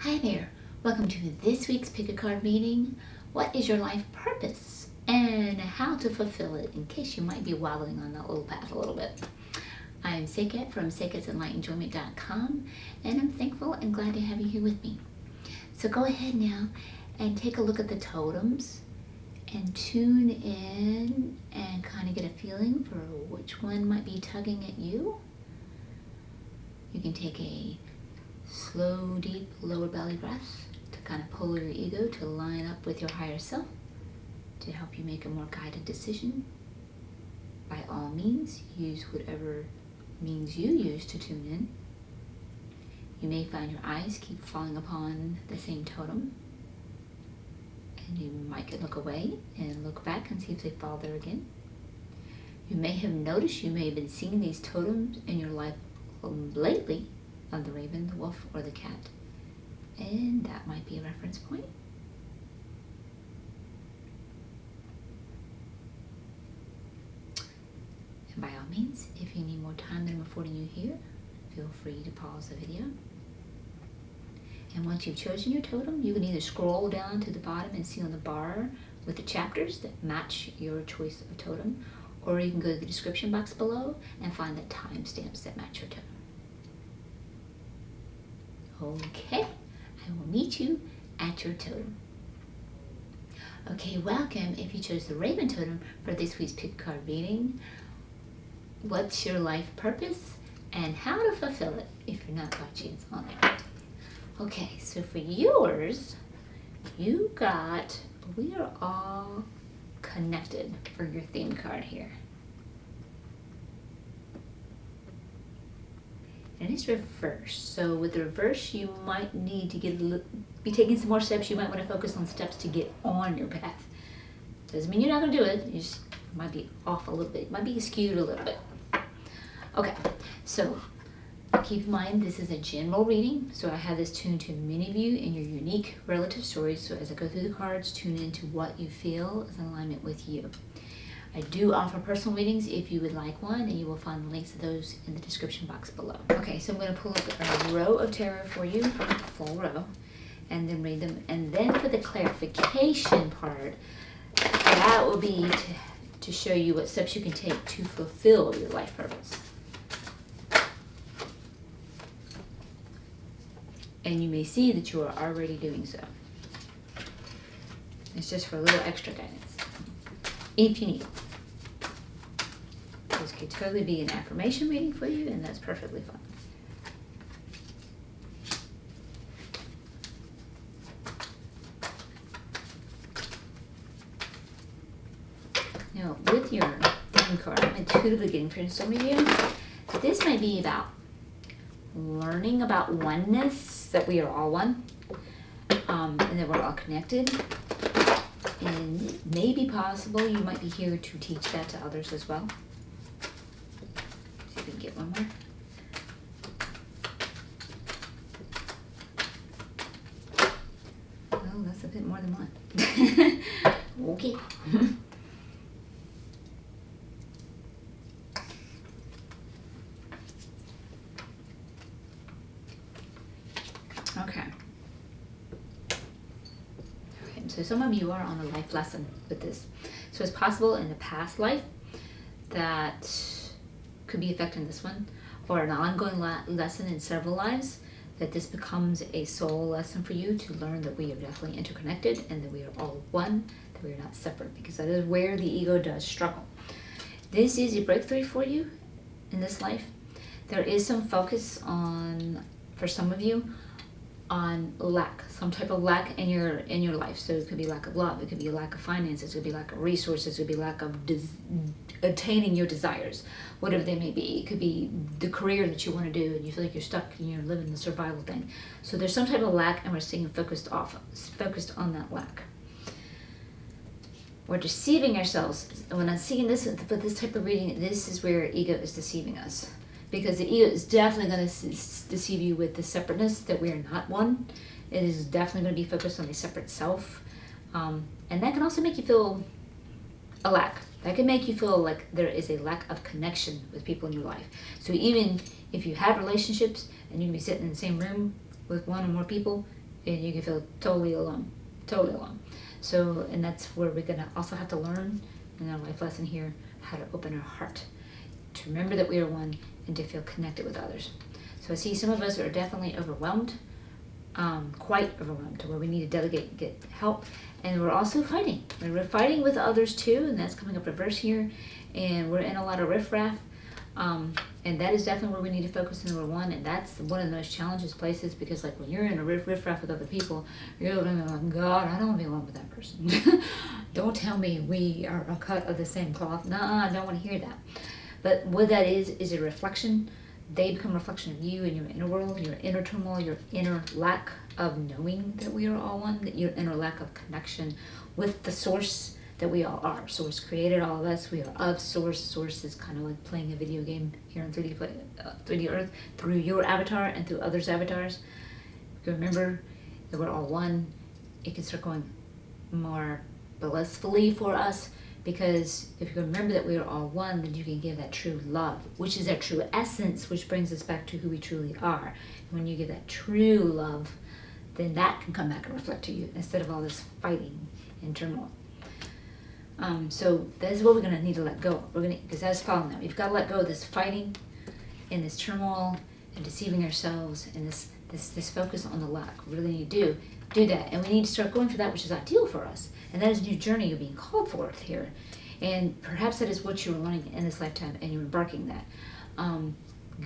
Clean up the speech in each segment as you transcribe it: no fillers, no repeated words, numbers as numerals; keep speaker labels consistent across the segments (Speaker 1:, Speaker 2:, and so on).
Speaker 1: Hi there, welcome to this week's Pick a Card reading. What is your life purpose and how to fulfill it, in case you might be wobbling on that little path a little bit. I'm Seqkat from Seqkat'sEnlightenJoyment.com, and I'm thankful and glad to have you here with me. So go ahead now and take a look at the totems and tune in and kind of get a feeling for which one might be tugging at you. You can take a slow, deep, lower belly breath to kind of pull your ego to line up with your higher self to help you make a more guided decision. By all means, use whatever means you use to tune in. You may find your eyes keep falling upon the same totem, and you might look away and look back and see if they fall there again. You may have noticed, you may have been seeing these totems in your life lately, of the raven, the wolf, or the cat, and that might be a reference point. And by all means, if you need more time than I'm affording you here, feel free to pause the video. And once you've chosen your totem, you can either scroll down to the bottom and see on the bar with the chapters that match your choice of totem, or you can go to the description box below and find the timestamps that match your totem. Okay, I will meet you at your totem. Okay, welcome if you chose the Raven totem for this week's Pick Card reading. What's your life purpose and how to fulfill it if you're not by chance on there? Okay, so for yours, you got, we are all connected for your theme card here. And it's reversed. So with the reverse, you might need to be taking some more steps. You might want to focus on steps to get on your path. Doesn't mean you're not going to do it. You just might be off a little bit. Might be skewed a little bit. Okay, so keep in mind this is a general reading. So I have this tuned to many of you in your unique relative stories. So as I go through the cards, tune into what you feel is in alignment with you. I do offer personal readings if you would like one, and you will find the links to those in the description box below. Okay, so I'm going to pull up a row of tarot for you, full row, and then read them. And then for the clarification part, that will be to show you what steps you can take to fulfill your life purpose. And you may see that you are already doing so. It's just for a little extra guidance, if you need it. This could totally be an affirmation reading for you, and that's perfectly fine. Now, with your theme card, I'm intuitively getting for some of you, this might be about learning about oneness, that we are all one, and that we're all connected. And maybe possible you might be here to teach that to others as well. See if we can get one more. Oh, that's a bit more than one. Okay. Okay. So some of you are on a life lesson with this. So it's possible in the past life that could be affecting this one, or an ongoing lesson in several lives, that this becomes a soul lesson for you to learn that we are definitely interconnected and that we are all one, that we are not separate, because that is where the ego does struggle. This is a breakthrough for you in this life. There is some focus on, for some of you, on lack, some type of lack in your life. So it could be lack of love, it could be a lack of finances, it could be lack of resources, it could be lack of attaining your desires, whatever they may be. It could be the career that you want to do and you feel like you're stuck and you're living the survival thing. So there's some type of lack, and we're staying focused on that lack. We're deceiving ourselves. When I'm seeing this, but this type of reading, this is where ego is deceiving us. Because the ego is definitely going to deceive you with the separateness, that we are not one. It is definitely going to be focused on a separate self. And that can also make you feel a lack. That can make you feel like there is a lack of connection with people in your life. So even if you have relationships and you can be sitting in the same room with one or more people, and you can feel totally alone, totally alone. So, and that's where we're gonna also have to learn in our life lesson here how to open our heart, to remember that we are one, and to feel connected with others. So I see some of us are definitely overwhelmed, quite overwhelmed, to where we need to delegate and get help. And we're also fighting. We're fighting with others too, and that's coming up reverse here. And we're in a lot of riffraff. And that is definitely where we need to focus on number one. And that's one of the most challenging places, because like when you're in a riffraff with other people, you're looking like, God, I don't want to be alone with that person. Don't tell me we are a cut of the same cloth. Nah, I don't want to hear that. But what that is a reflection. They become a reflection of you and your inner world, your inner turmoil, your inner lack of knowing that we are all one, that your inner lack of connection with the source that we all are. Source created all of us. We are of source. Source is kind of like playing a video game here on 3D Earth through your avatar and through others' avatars. If you remember that we're all one, it can start going more blissfully for us. Because if you remember that we are all one, then you can give that true love, which is our true essence, which brings us back to who we truly are. And when you give that true love, then that can come back and reflect to you instead of all this fighting and turmoil. So that is what we're going to need to let go. Because that's following that. We've got to let go of this fighting and this turmoil and deceiving ourselves and this focus on the lack. We really need to do that. And we need to start going for that which is ideal for us. And that is a new journey you're being called for here. And perhaps that is what you're learning in this lifetime, and you're embarking that.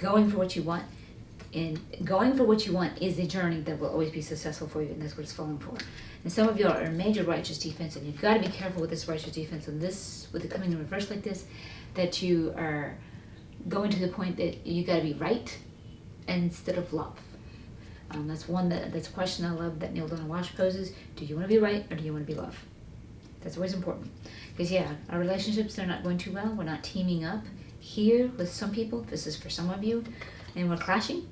Speaker 1: Going for what you want, and going for what you want is a journey that will always be successful for you, and that's what it's falling for. And some of you are in major righteous defense, and you've got to be careful with this righteous defense, and this, with it coming in reverse like this, that you are going to the point that you got to be right instead of love. That's a question I love that Neil Donald Walsh poses. Do you want to be right, or do you want to be love? That's always important. Because our relationships, they're not going too well. We're not teaming up here with some people. This is for some of you. And we're clashing.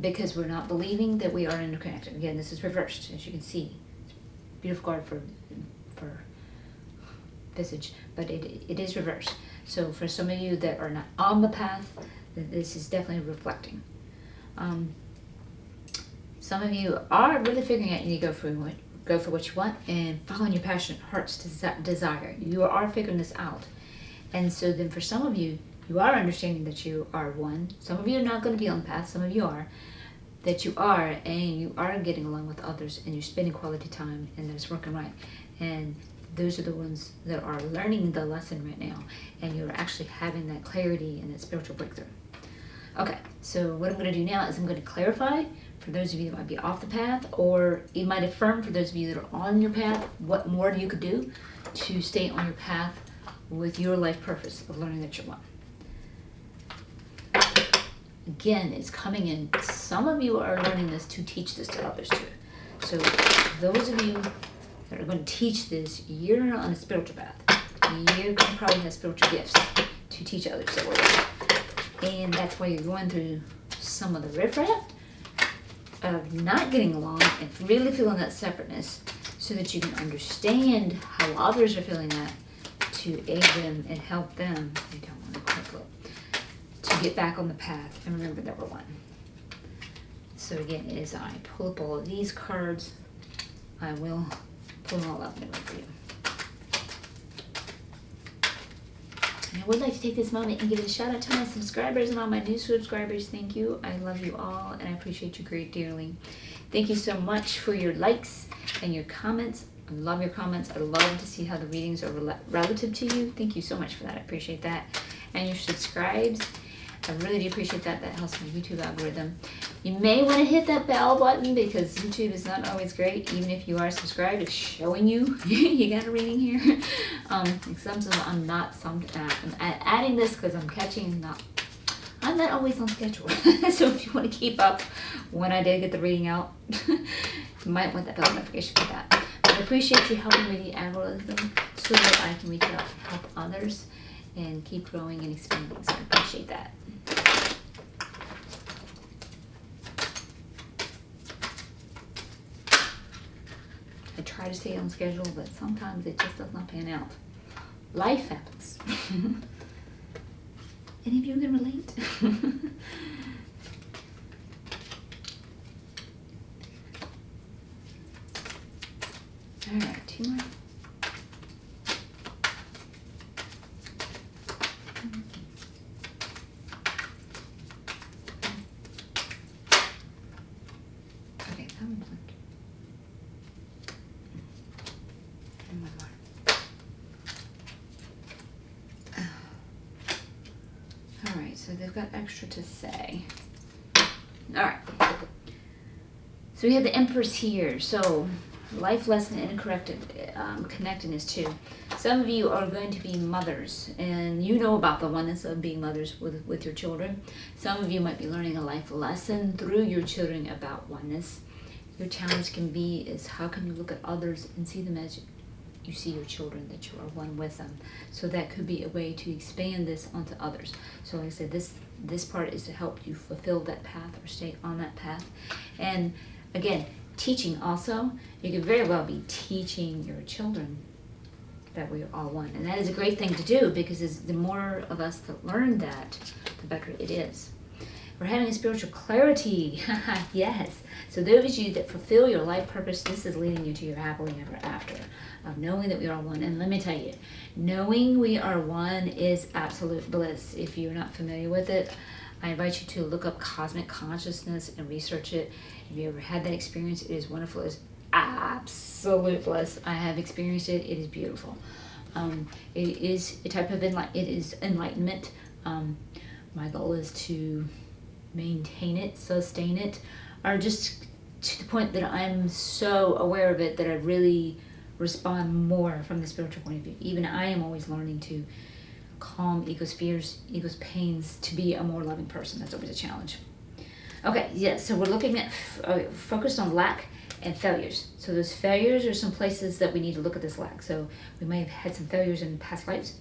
Speaker 1: Because we're not believing that we are interconnected. Again, this is reversed, as you can see. Beautiful card for visage. But it is reversed. So for some of you that are not on the path, this is definitely reflecting. Some of you are really figuring out you need to go for what you want and following your passionate heart's desire. You are figuring this out. And so then for some of you, you are understanding that you are one. Some of you are not going to be on the path. Some of you are. That you are, and you are getting along with others, and you're spending quality time, and that it's working right. And those are the ones that are learning the lesson right now, and you're actually having that clarity and that spiritual breakthrough. Okay, so what I'm going to do now is I'm going to clarify for those of you that might be off the path, or it might affirm for those of you that are on your path, what more you could do to stay on your path with your life purpose of learning that you're one. Again, it's coming in. Some of you are learning this to teach this to others too. So those of you that are going to teach this, you're on a spiritual path. You're going to probably have spiritual gifts to teach others that way. And that's why you're going through some of the riffraff of not getting along and really feeling that separateness, so that you can understand how others are feeling that, to aid them and help them. I don't want to quite look. To get back on the path and remember that we're one. So again, as I pull up all of these cards, I will pull them all up and for you. And I would like to take this moment and give a shout out to my subscribers and all my new subscribers. Thank you. I love you all, and I appreciate you great dearly. Thank you so much for your likes and your comments. I love your comments. I love to see how the readings are relative to you. Thank you so much for that. I appreciate that. And your subscribes. I really do appreciate that. That helps my YouTube algorithm. You may want to hit that bell button, because YouTube is not always great. Even if you are subscribed, it's showing you you got a reading here. Sometimes I'm not. I'm adding this because I'm I'm not always on schedule. So if you want to keep up when I did get the reading out, you might want that bell notification for that. But I appreciate you helping with the algorithm so that I can reach out and help others and keep growing and expanding. So I appreciate that. I try to stay on schedule, but sometimes it just does not pan out. Life happens. Any of you can relate? All right, 2 more. Okay, how many left? And one more. All right, so they've got extra to say. All right. So we have the Empress here. So life lesson and connectedness too. Some of you are going to be mothers, and you know about the oneness of being mothers with your children. Some of you might be learning a life lesson through your children about oneness. Your challenge can be is how can you look at others and see them as you see your children, that you are one with them. So that could be a way to expand this onto others. So like I said, this part is to help you fulfill that path or stay on that path. And again, teaching also, you could very well be teaching your children that we are all one. And that is a great thing to do, because the more of us that learn that, the better it is. We're having a spiritual clarity. Yes. So those of you that fulfill your life purpose, this is leading you to your happily ever after, of knowing that we are one. And let me tell you, knowing we are one is absolute bliss. If you're not familiar with it, I invite you to look up cosmic consciousness and research it. If you ever had that experience, it is wonderful. It's absolute bliss. I have experienced it. It is beautiful. It is a type of enlightenment. My goal is to maintain it, sustain it, or just to the point that I'm so aware of it that I really respond more from the spiritual point of view. Even I am always learning to calm ego's fears, ego's pains, to be a more loving person. That's always a challenge. Okay, yeah, so we're looking at focused on lack and failures. So those failures are some places that we need to look at this lack. So we may have had some failures in past lives,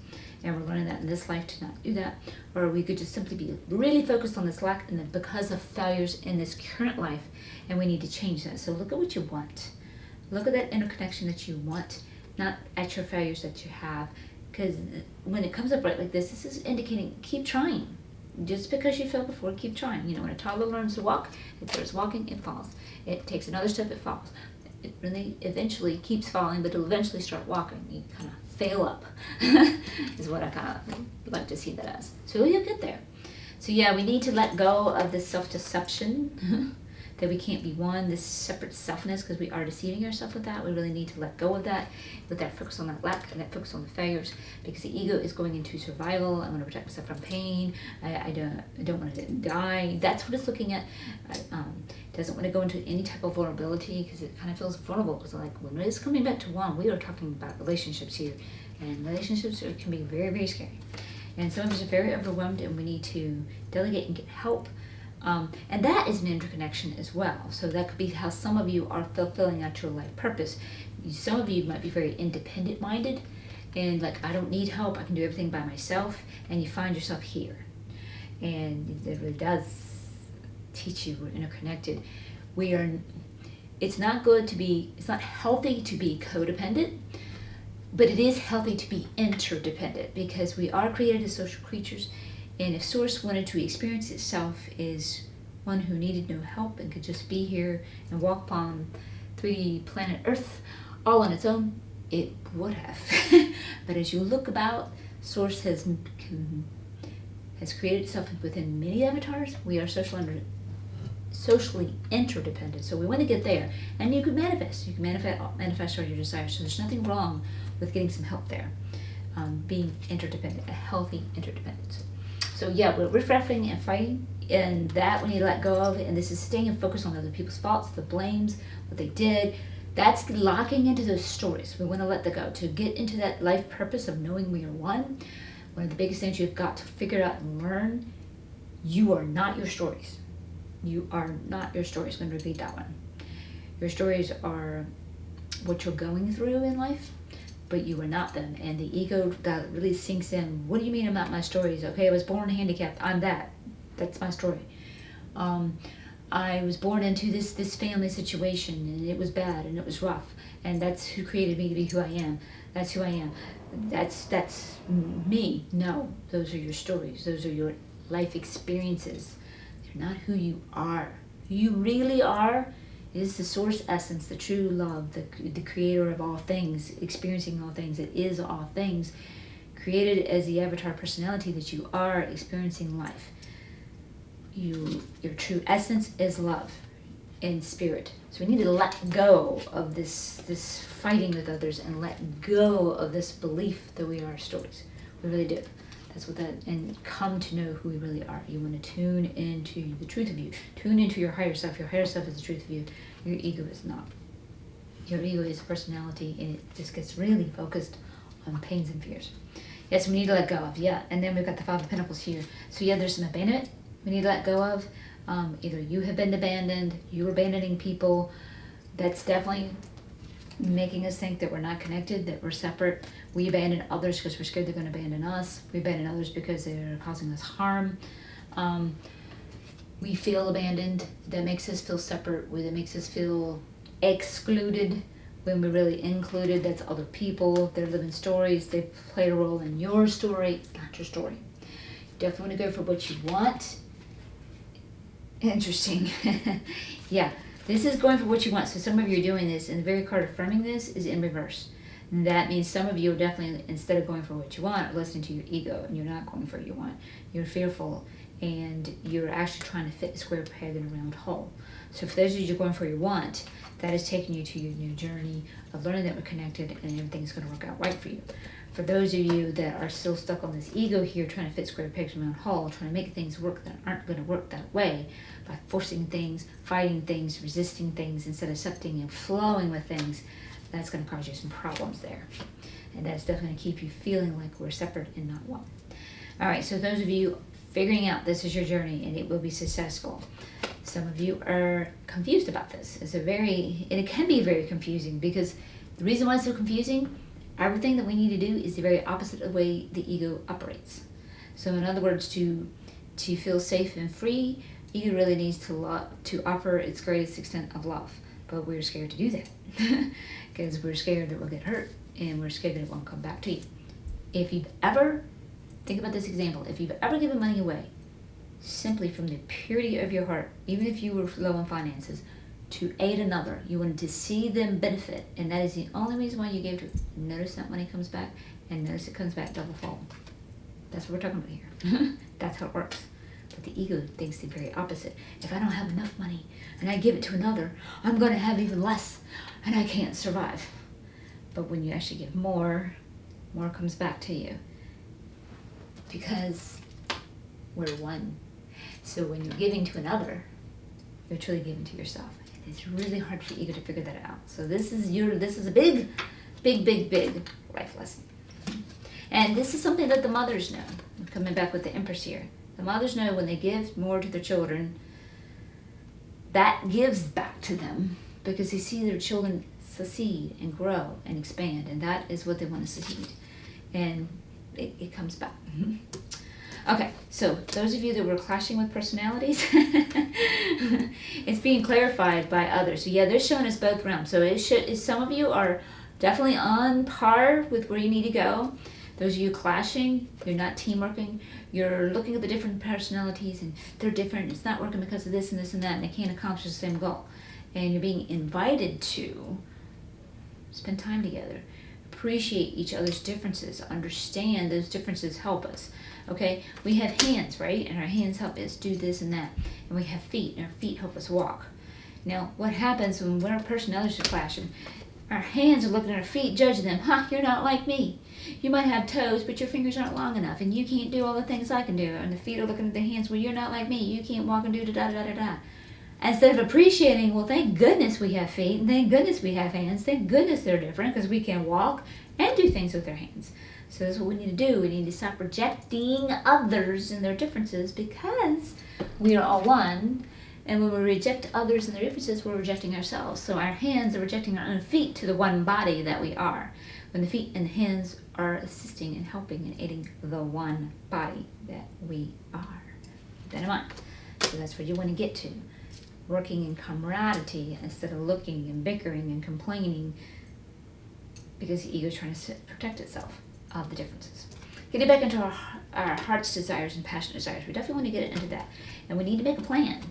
Speaker 1: and we're learning that in this life to not do that. Or we could just simply be really focused on this lack, and then because of failures in this current life, and we need to change that. So look at what you want. Look at that interconnection that you want, not at your failures that you have. Because when it comes up right like this is indicating keep trying. Just because you failed before, keep trying. You know, when a toddler learns to walk, it starts walking, it falls. It takes another step, it falls. It really eventually keeps falling, but it'll eventually start walking. You kind of fail up, is what I kind of like to see that as. So you'll get there. So yeah, we need to let go of this self-deception, that we can't be one, this separate selfness, because we are deceiving ourselves with that. We really need to let go of that, with that focus on that lack and that focus on the failures, because the ego is going into survival. I want to protect myself from pain. I don't want to die. That's what it's looking at. It doesn't want to go into any type of vulnerability, because it kind of feels vulnerable. Because like when it's coming back to one, we are talking about relationships here, and relationships can be very, very scary. And some of us are very overwhelmed, and we need to delegate and get help. And that is an interconnection as well. So that could be how some of you are fulfilling out your life purpose. Some of you might be very independent minded, and like, I don't need help, I can do everything by myself, and you find yourself here. And it really does teach you we're interconnected. It's not healthy to be codependent, but it is healthy to be interdependent, because we are created as social creatures. And if Source wanted to experience itself as one who needed no help and could just be here and walk upon 3D planet Earth all on its own, it would have. But as you look about, Source has created itself within many avatars. We are socially interdependent. So we want to get there. And you can manifest. You can manifest all your desires. So there's nothing wrong with getting some help there. Being interdependent, a healthy interdependence. So yeah, we're refreshing and fighting, and that we need to let go of. And this is staying and focused on other people's faults, the blames, what they did. That's locking into those stories. We want to let that go. To get into that life purpose of knowing we are one, one of the biggest things you've got to figure out and learn, you are not your stories. You are not your stories. I'm going to repeat that one. Your stories are what you're going through in life, but you are not them. And the ego that really sinks in. What do you mean I'm not my stories? Okay, I was born handicapped. I'm that. That's my story. I was born into this family situation, and it was bad and it was rough, and that's who created me to be who I am. That's who I am. That's me. No, those are your stories. Those are your life experiences. They're not who you are. Who you really are
Speaker 2: It is the source essence, the true love, the creator of all things, experiencing all things. It is all things, created as the avatar personality that you are experiencing life. Your true essence is love and spirit. So we need to let go of this fighting with others and let go of this belief that we are stories. We really do. That's what that, and come to know who we really are. You want to tune into the truth of you. Tune into your higher self. Your higher self is the truth of you. Your ego is not. Your ego is personality, and it just gets really focused on pains and fears. Yes, we need to let go of, yeah. And then we've got the Five of Pentacles here. So yeah, there's some abandonment we need to let go of. Either you have been abandoned, you're abandoning people. That's definitely making us think that we're not connected, that we're separate. We abandon others because we're scared they're going to abandon us. We abandon others because they're causing us harm. We feel abandoned. That makes us feel separate. That makes us feel excluded when we're really included. That's other people. They're living stories. They played a role in your story. It's not your story. You definitely want to go for what you want. Interesting. Yeah. This is going for what you want. So some of you are doing this, and the very card affirming this is in reverse. And that means some of you are definitely, instead of going for what you want, are listening to your ego, and you're not going for what you want. You're fearful, and you're actually trying to fit a square peg in a round hole. So for those of you who are going for your want, that is taking you to your new journey of learning that we're connected, and everything's going to work out right for you. For those of you that are still stuck on this ego here, trying to fit square pegs in a round hole, trying to make things work that aren't going to work that way, by forcing things, fighting things, resisting things, instead of accepting and flowing with things, that's going to cause you some problems there. And that's definitely going to keep you feeling like we're separate and not one. All right, so those of you figuring out this is your journey, and it will be successful. Some of you are confused about this. It can be very confusing, because the reason why it's so confusing, everything that we need to do is the very opposite of the way the ego operates. So in other words, to feel safe and free, ego really needs to offer its greatest extent of love. But we're scared to do that because we're scared that we'll get hurt, and we're scared that it won't come back to you. If you've ever, think about this example, if you've ever given money away simply from the purity of your heart, even if you were low on finances, to aid another, you wanted to see them benefit, and that is the only reason why you gave to it. Notice that money comes back, and notice it comes back double fold. That's what we're talking about here. That's how it works. But the ego thinks the very opposite. If I don't have enough money and I give it to another, I'm going to have even less, and I can't survive. But when you actually give more comes back to you, because we're one. So when you're giving to another, you're truly giving to yourself. And it's really hard for the ego to figure that out. So this is a big life lesson. And this is something that the mothers know. I'm coming back with the Empress here. The mothers know when they give more to their children, that gives back to them, because they see their children succeed and grow and expand, and that is what they want to succeed. And it comes back. Okay, so those of you that were clashing with personalities, it's being clarified by others. So yeah, they're showing us both realms. So some of you are definitely on par with where you need to go. Those of you clashing, you're not team working, you're looking at the different personalities and they're different, it's not working because of this and this and that, and they can't accomplish the same goal. And you're being invited to spend time together, appreciate each other's differences, understand those differences help us. Okay, we have hands, right? And our hands help us do this and that. And we have feet, and our feet help us walk. Now, what happens when our personalities are clashing? Our hands are looking at our feet, judging them. You're not like me. You might have toes, but your fingers aren't long enough, and you can't do all the things I can do. And the feet are looking at the hands, well, you're not like me. You can't walk and do da-da-da-da-da. Instead of appreciating, well, thank goodness we have feet, and thank goodness we have hands. Thank goodness they're different, because we can walk and do things with our hands. So that's what we need to do. We need to stop rejecting others and their differences, because we are all one. And when we reject others and their differences, we're rejecting ourselves. So our hands are rejecting our own feet to the one body that we are. When the feet and the hands are assisting and helping and aiding the one body that we are. Keep that in mind. So that's where you want to get to. Working in camaraderie instead of looking and bickering and complaining, because the ego is trying to protect itself of the differences. Getting back into our heart's desires and passionate desires. We definitely want to get into that. And we need to make a plan.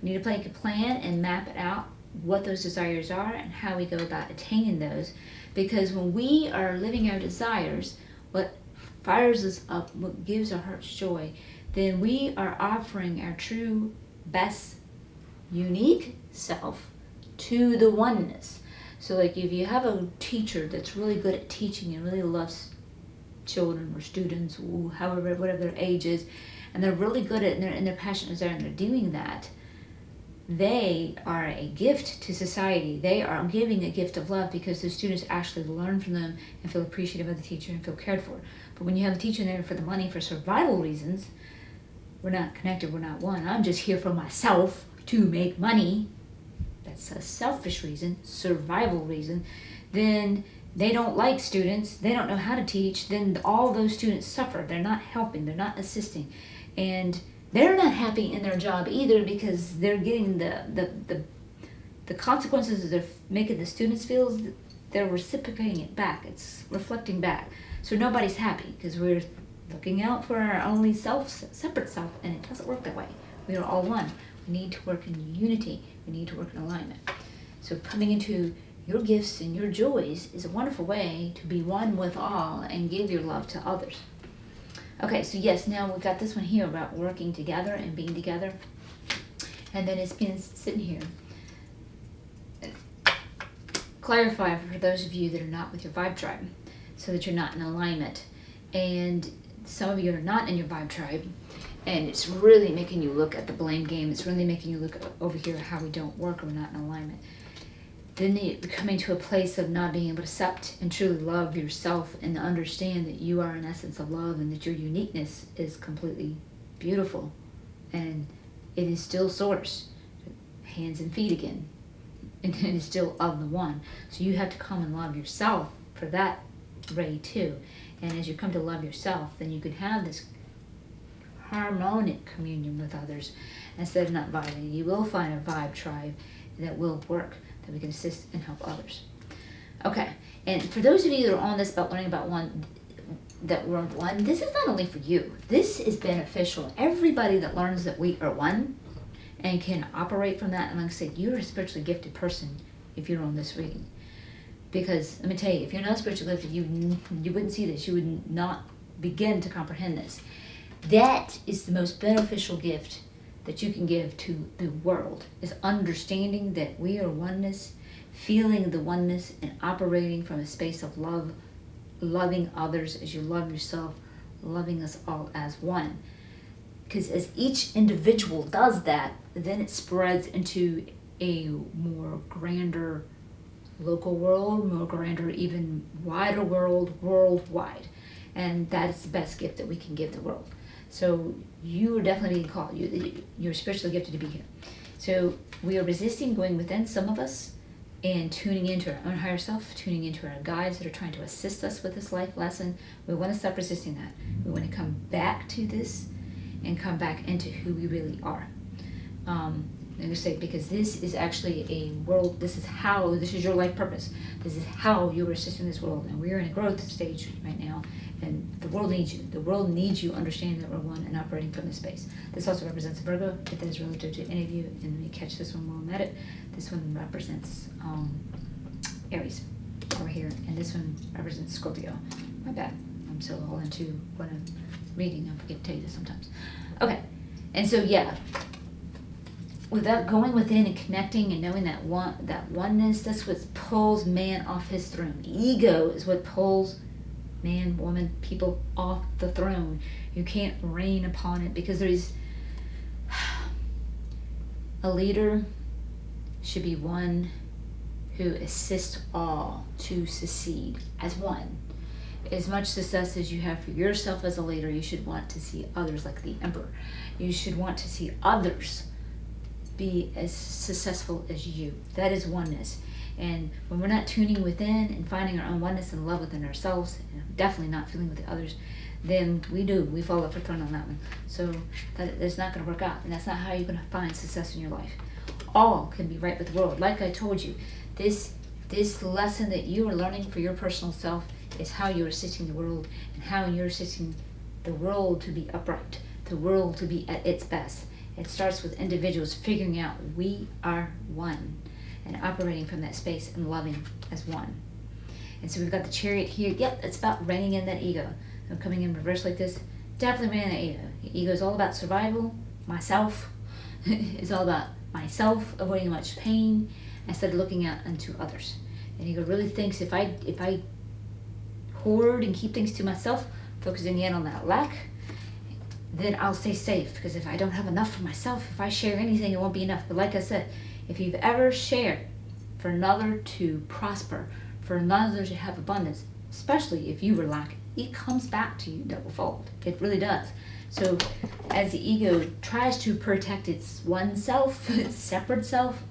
Speaker 2: We need to make a plan and map it out what those desires are and how we go about attaining those. Because when we are living our desires, what fires us up, what gives our hearts joy, then we are offering our true, best, unique self to the oneness. So like if you have a teacher that's really good at teaching and really loves children or students, or however, whatever their age is, and they're really good at it, and their passion is there, and they're doing that, they are a gift to society. They are giving a gift of love because the students actually learn from them and feel appreciative of the teacher and feel cared for. But when you have a teacher there for the money, for survival reasons, we're not connected, we're not one. I'm just here for myself to make money. That's a selfish reason, survival reason. Then they don't like students, they don't know how to teach, then all those students suffer. They're not helping, they're not assisting. And they're not happy in their job either because they're getting the consequences they're making the students feel, they're reciprocating it back. It's reflecting back. So nobody's happy because we're looking out for our only self, separate self, and it doesn't work that way. We are all one. We need to work in unity. We need to work in alignment. So coming into your gifts and your joys is a wonderful way to be one with all and give your love to others. Okay, so yes, now we got this one here about working together and being together. And then it's been sitting here. Clarify for those of you that are not with your vibe tribe, so that you're not in alignment. And some of you are not in your vibe tribe, and it's really making you look at the blame game. It's really making you look over here at how we don't work or we're not in alignment. Then you're coming to a place of not being able to accept and truly love yourself and understand that you are an essence of love and that your uniqueness is completely beautiful and it is still source, hands and feet again, and it is still of the one. So you have to come and love yourself for that ray too. And as you come to love yourself, then you can have this harmonic communion with others instead of not vibing. You will find a vibe tribe that will work, that we can assist and help others. Okay, and for those of you that are on this about learning about one, that we're one, this is not only for you. This is beneficial. Everybody that learns that we are one and can operate from that, and like I said, you're a spiritually gifted person if you're on this reading. Because let me tell you, if you're not spiritually gifted, you wouldn't see this. You would not begin to comprehend this. That is the most beneficial gift that you can give to the world, is understanding that we are oneness, feeling the oneness, and operating from a space of love, loving others as you love yourself, loving us all as one. Because as each individual does that, then it spreads into a more grander local world, more grander, even wider world, worldwide. And that is the best gift that we can give the world. So you are definitely being called. You're spiritually gifted to be here. So we are resisting going within, some of us, and tuning into our own higher self, tuning into our guides that are trying to assist us with this life lesson. We want to stop resisting that. We want to come back to this and come back into who we really are. And I say, because this is actually a world, this is your life purpose. This is how you are assisting this world. And we're in a growth stage right now, and the world needs you. The world needs you understanding that we're one and operating from this space. This also represents Virgo, if that is relative to any of you, and we catch this one while I'm at it. This one represents Aries over here, and this one represents Scorpio. My bad. I'm so all into what I'm reading, I forget to tell you this sometimes. Okay, and so yeah, without going within and connecting and knowing that oneness, that's what pulls man off his throne. Ego is what pulls man, woman, people off the throne. You can't reign upon it, because there's a leader should be one who assists all to succeed as one. As much success as you have for yourself as a leader, you should want to see others like the emperor. You should want to see others be as successful as you. That is oneness. And when we're not tuning within and finding our own oneness and love within ourselves, and definitely not feeling with the others, then we fall off the throne on that one. So that's not going to work out, and that's not how you're going to find success in your life. All can be right with the world. Like I told you, this lesson that you are learning for your personal self is how you're assisting the world, and how you're assisting the world to be upright, the world to be at its best. It starts with individuals figuring out we are one. and operating from that space and loving as one. And so we've got the Chariot here. Yep, it's about reining in that ego. I'm coming in reverse like this. Definitely reining in that ego. The ego is all about survival, myself. It's all about myself, avoiding much pain, instead of looking out unto others. And ego really thinks if I hoard and keep things to myself, focusing in on that lack, then I'll stay safe. Because if I don't have enough for myself, if I share anything, it won't be enough. But like I said, if you've ever shared for another to prosper, for another to have abundance, especially if you were lacking, it comes back to you double-fold. It really does. So as the ego tries to protect its one self, its separate self,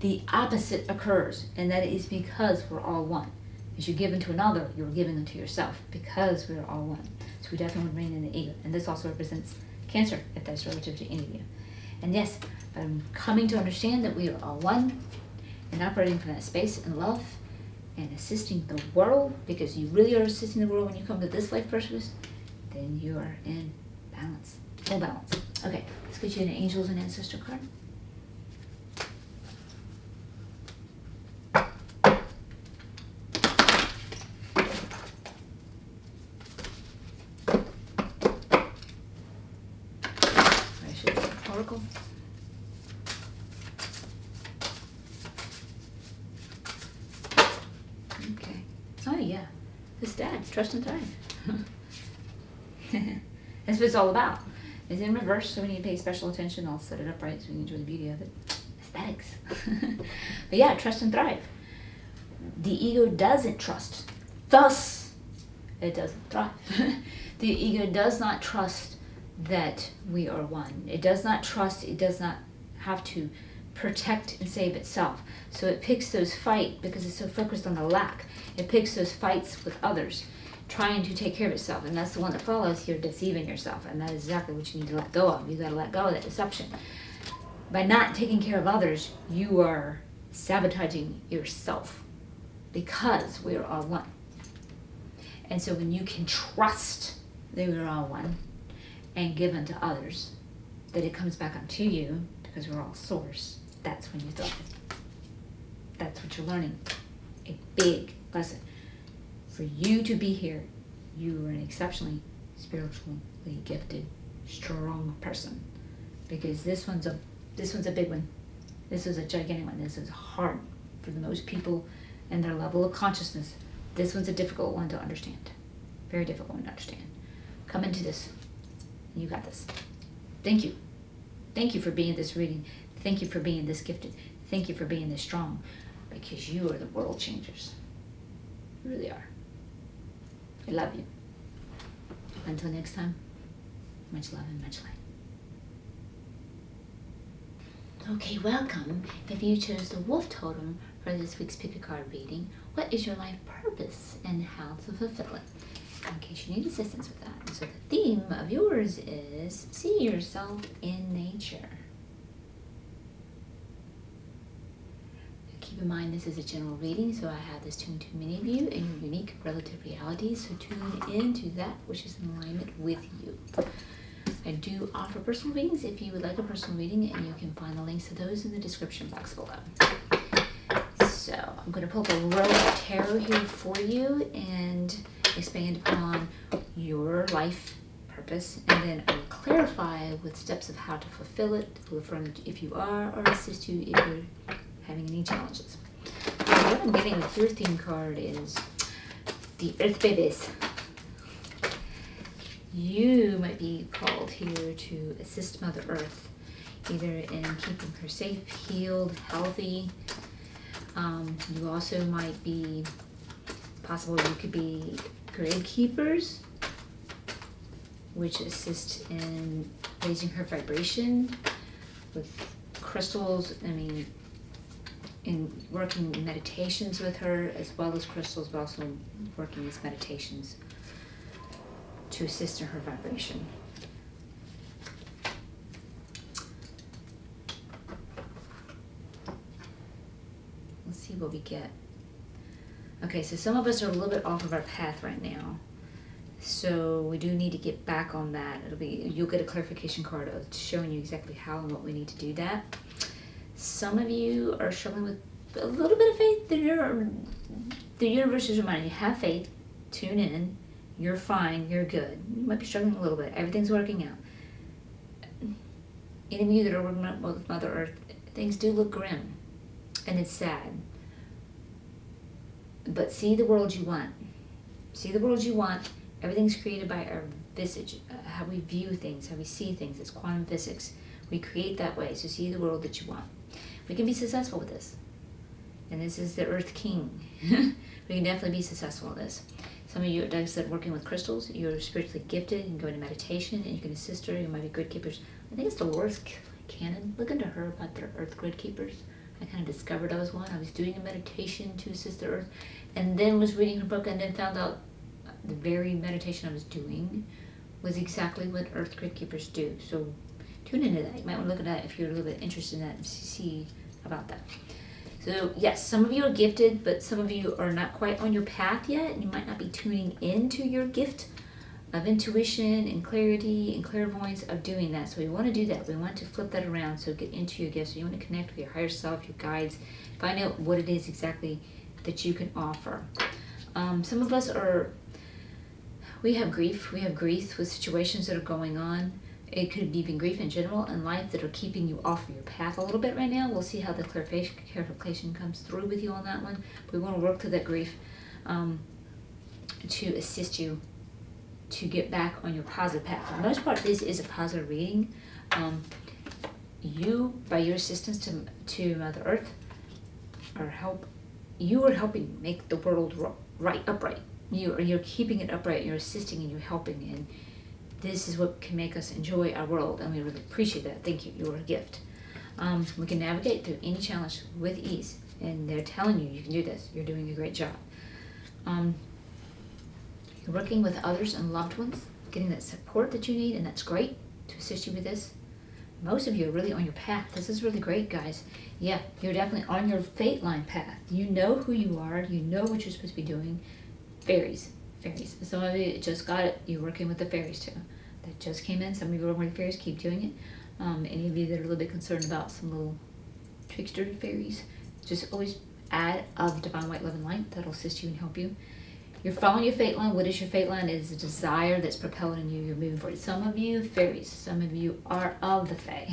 Speaker 2: the opposite occurs, and that is because we're all one. As you give into another, you're giving into yourself, because we're all one. So we definitely rein in the ego. And this also represents Cancer, if that's relative to any of you. And yes, I'm coming to understand that we are all one, and operating from that space and love, and assisting the world, because you really are assisting the world when you come to this life purpose, then you are in balance, full balance. Okay, let's get you an Angels and Ancestor card. I should say Oracle. Okay. Oh yeah, this dad, trust and thrive. That's what it's all about. It's in reverse, so we need to pay special attention. I'll set it up right so we can enjoy the beauty of it. Aesthetics. But yeah, trust and thrive. The ego doesn't trust. Thus, it doesn't thrive. The ego does not trust that we are one. It does not trust, it does not have to protect and save itself. So it picks those fights because it's so focused on the lack. It picks those fights with others, trying to take care of itself. And that's the one that follows here, deceiving yourself. And that is exactly what you need to let go of. You got to let go of that deception. By not taking care of others, you are sabotaging yourself, because we are all one. And so when you can trust that we are all one and give unto others, that it comes back onto you, because we're all source, that's when you thrive. That's what you're learning. A big lesson. For you to be here, you are an exceptionally spiritually gifted, strong person. Because this one's a big one. This is a gigantic one. This is hard for the most people and their level of consciousness. This one's a difficult one to understand. Very difficult one to understand. Come into this. You got this. Thank you. Thank you for being this reading. Thank you for being this gifted. Thank you for being this strong. Because you are the world changers. You really are. I love you. Until next time, much love and much light. Okay, welcome. If you chose the Wolf Totem for this week's Pick a Card reading, what is your life purpose and how to fulfill it? In case you need assistance with that. So the theme of yours is see yourself in nature. Keep in mind this is a general reading, so I have this tuned to many of you and your unique relative realities, so tune into that which is in alignment with you. I do offer personal readings if you would like a personal reading, and you can find the links to those in the description box below. So I'm going to pull up a row of tarot here for you and expand upon your life purpose, and then I will clarify with steps of how to fulfill it, affirm if you are, or assist you if you're having any challenges. So what I'm getting with your theme card is the Earth Babies. You might be called here to assist Mother Earth, either in keeping her safe, healed, healthy. You also might be possible you could be gravekeepers, which assist in raising her vibration with crystals. I mean, in working meditations with her, as well as crystals, but also working these meditations to assist in her vibration. Let's see what we get. Okay, so some of us are a little bit off of our path right now. So we do need to get back on that. You'll get a clarification card of showing you exactly how and what we need to do that. Some of you are struggling with a little bit of faith, the universe is reminding you, have faith, tune in, you're fine, you're good. You might be struggling a little bit, everything's working out. Any of you that are working with Mother Earth, things do look grim, and it's sad. But see the world you want. See the world you want. Everything's created by our visage, how we view things, how we see things. It's quantum physics. We create that way, so see the world that you want. We can be successful with this. And this is the Earth King. We can definitely be successful with this. Some of you, like I said, working with crystals, you're spiritually gifted, you can go into meditation, and you can assist her, you might be grid keepers. I think it's Dolores Cannon. Look into her about their Earth grid keepers. I kind of discovered I was one. I was doing a meditation to assist the Earth, and then was reading her book, and then found out the very meditation I was doing was exactly what Earth grid keepers do. So tune into that. You might want to look at that if you're a little bit interested in that and see about that. So yes, some of you are gifted, but some of you are not quite on your path yet, and you might not be tuning into your gift of intuition and clarity and clairvoyance of doing that. So we want to do that. We want to flip that around. So get into your gifts. So you want to connect with your higher self, your guides, find out what it is exactly that you can offer. Some of us we have grief. We have grief with situations that are going on. It could be even grief in general in life that are keeping you off of your path a little bit right now. We'll see how the clarification comes through with you on that one. But we want to work through that grief to assist you to get back on your positive path. For the most part, this is a positive reading. You, by your assistance to Mother Earth, you are helping make the world upright. You're keeping it upright, you're assisting and you're helping, and this is what can make us enjoy our world, and we really appreciate that. Thank you, you're a gift. We can navigate through any challenge with ease, and they're telling you you can do this. You're doing a great job. You're working with others and loved ones, getting that support that you need, and that's great to assist you with this. Most of you are really on your path. This is really great, guys. Yeah, you're definitely on your fate line path. You know who you are. You know what you're supposed to be doing. Fairies. Some of you just got it. You're working with the fairies too. That just came in. Some of you are working with fairies. Keep doing it. Any of you that are a little bit concerned about some little trickster fairies, just always add of divine white love and light. That'll assist you and help you. You're following your fate line. What is your fate line? It is a desire that's propelling you. You're moving forward. Some of you, fairies. Some of you are of the fae.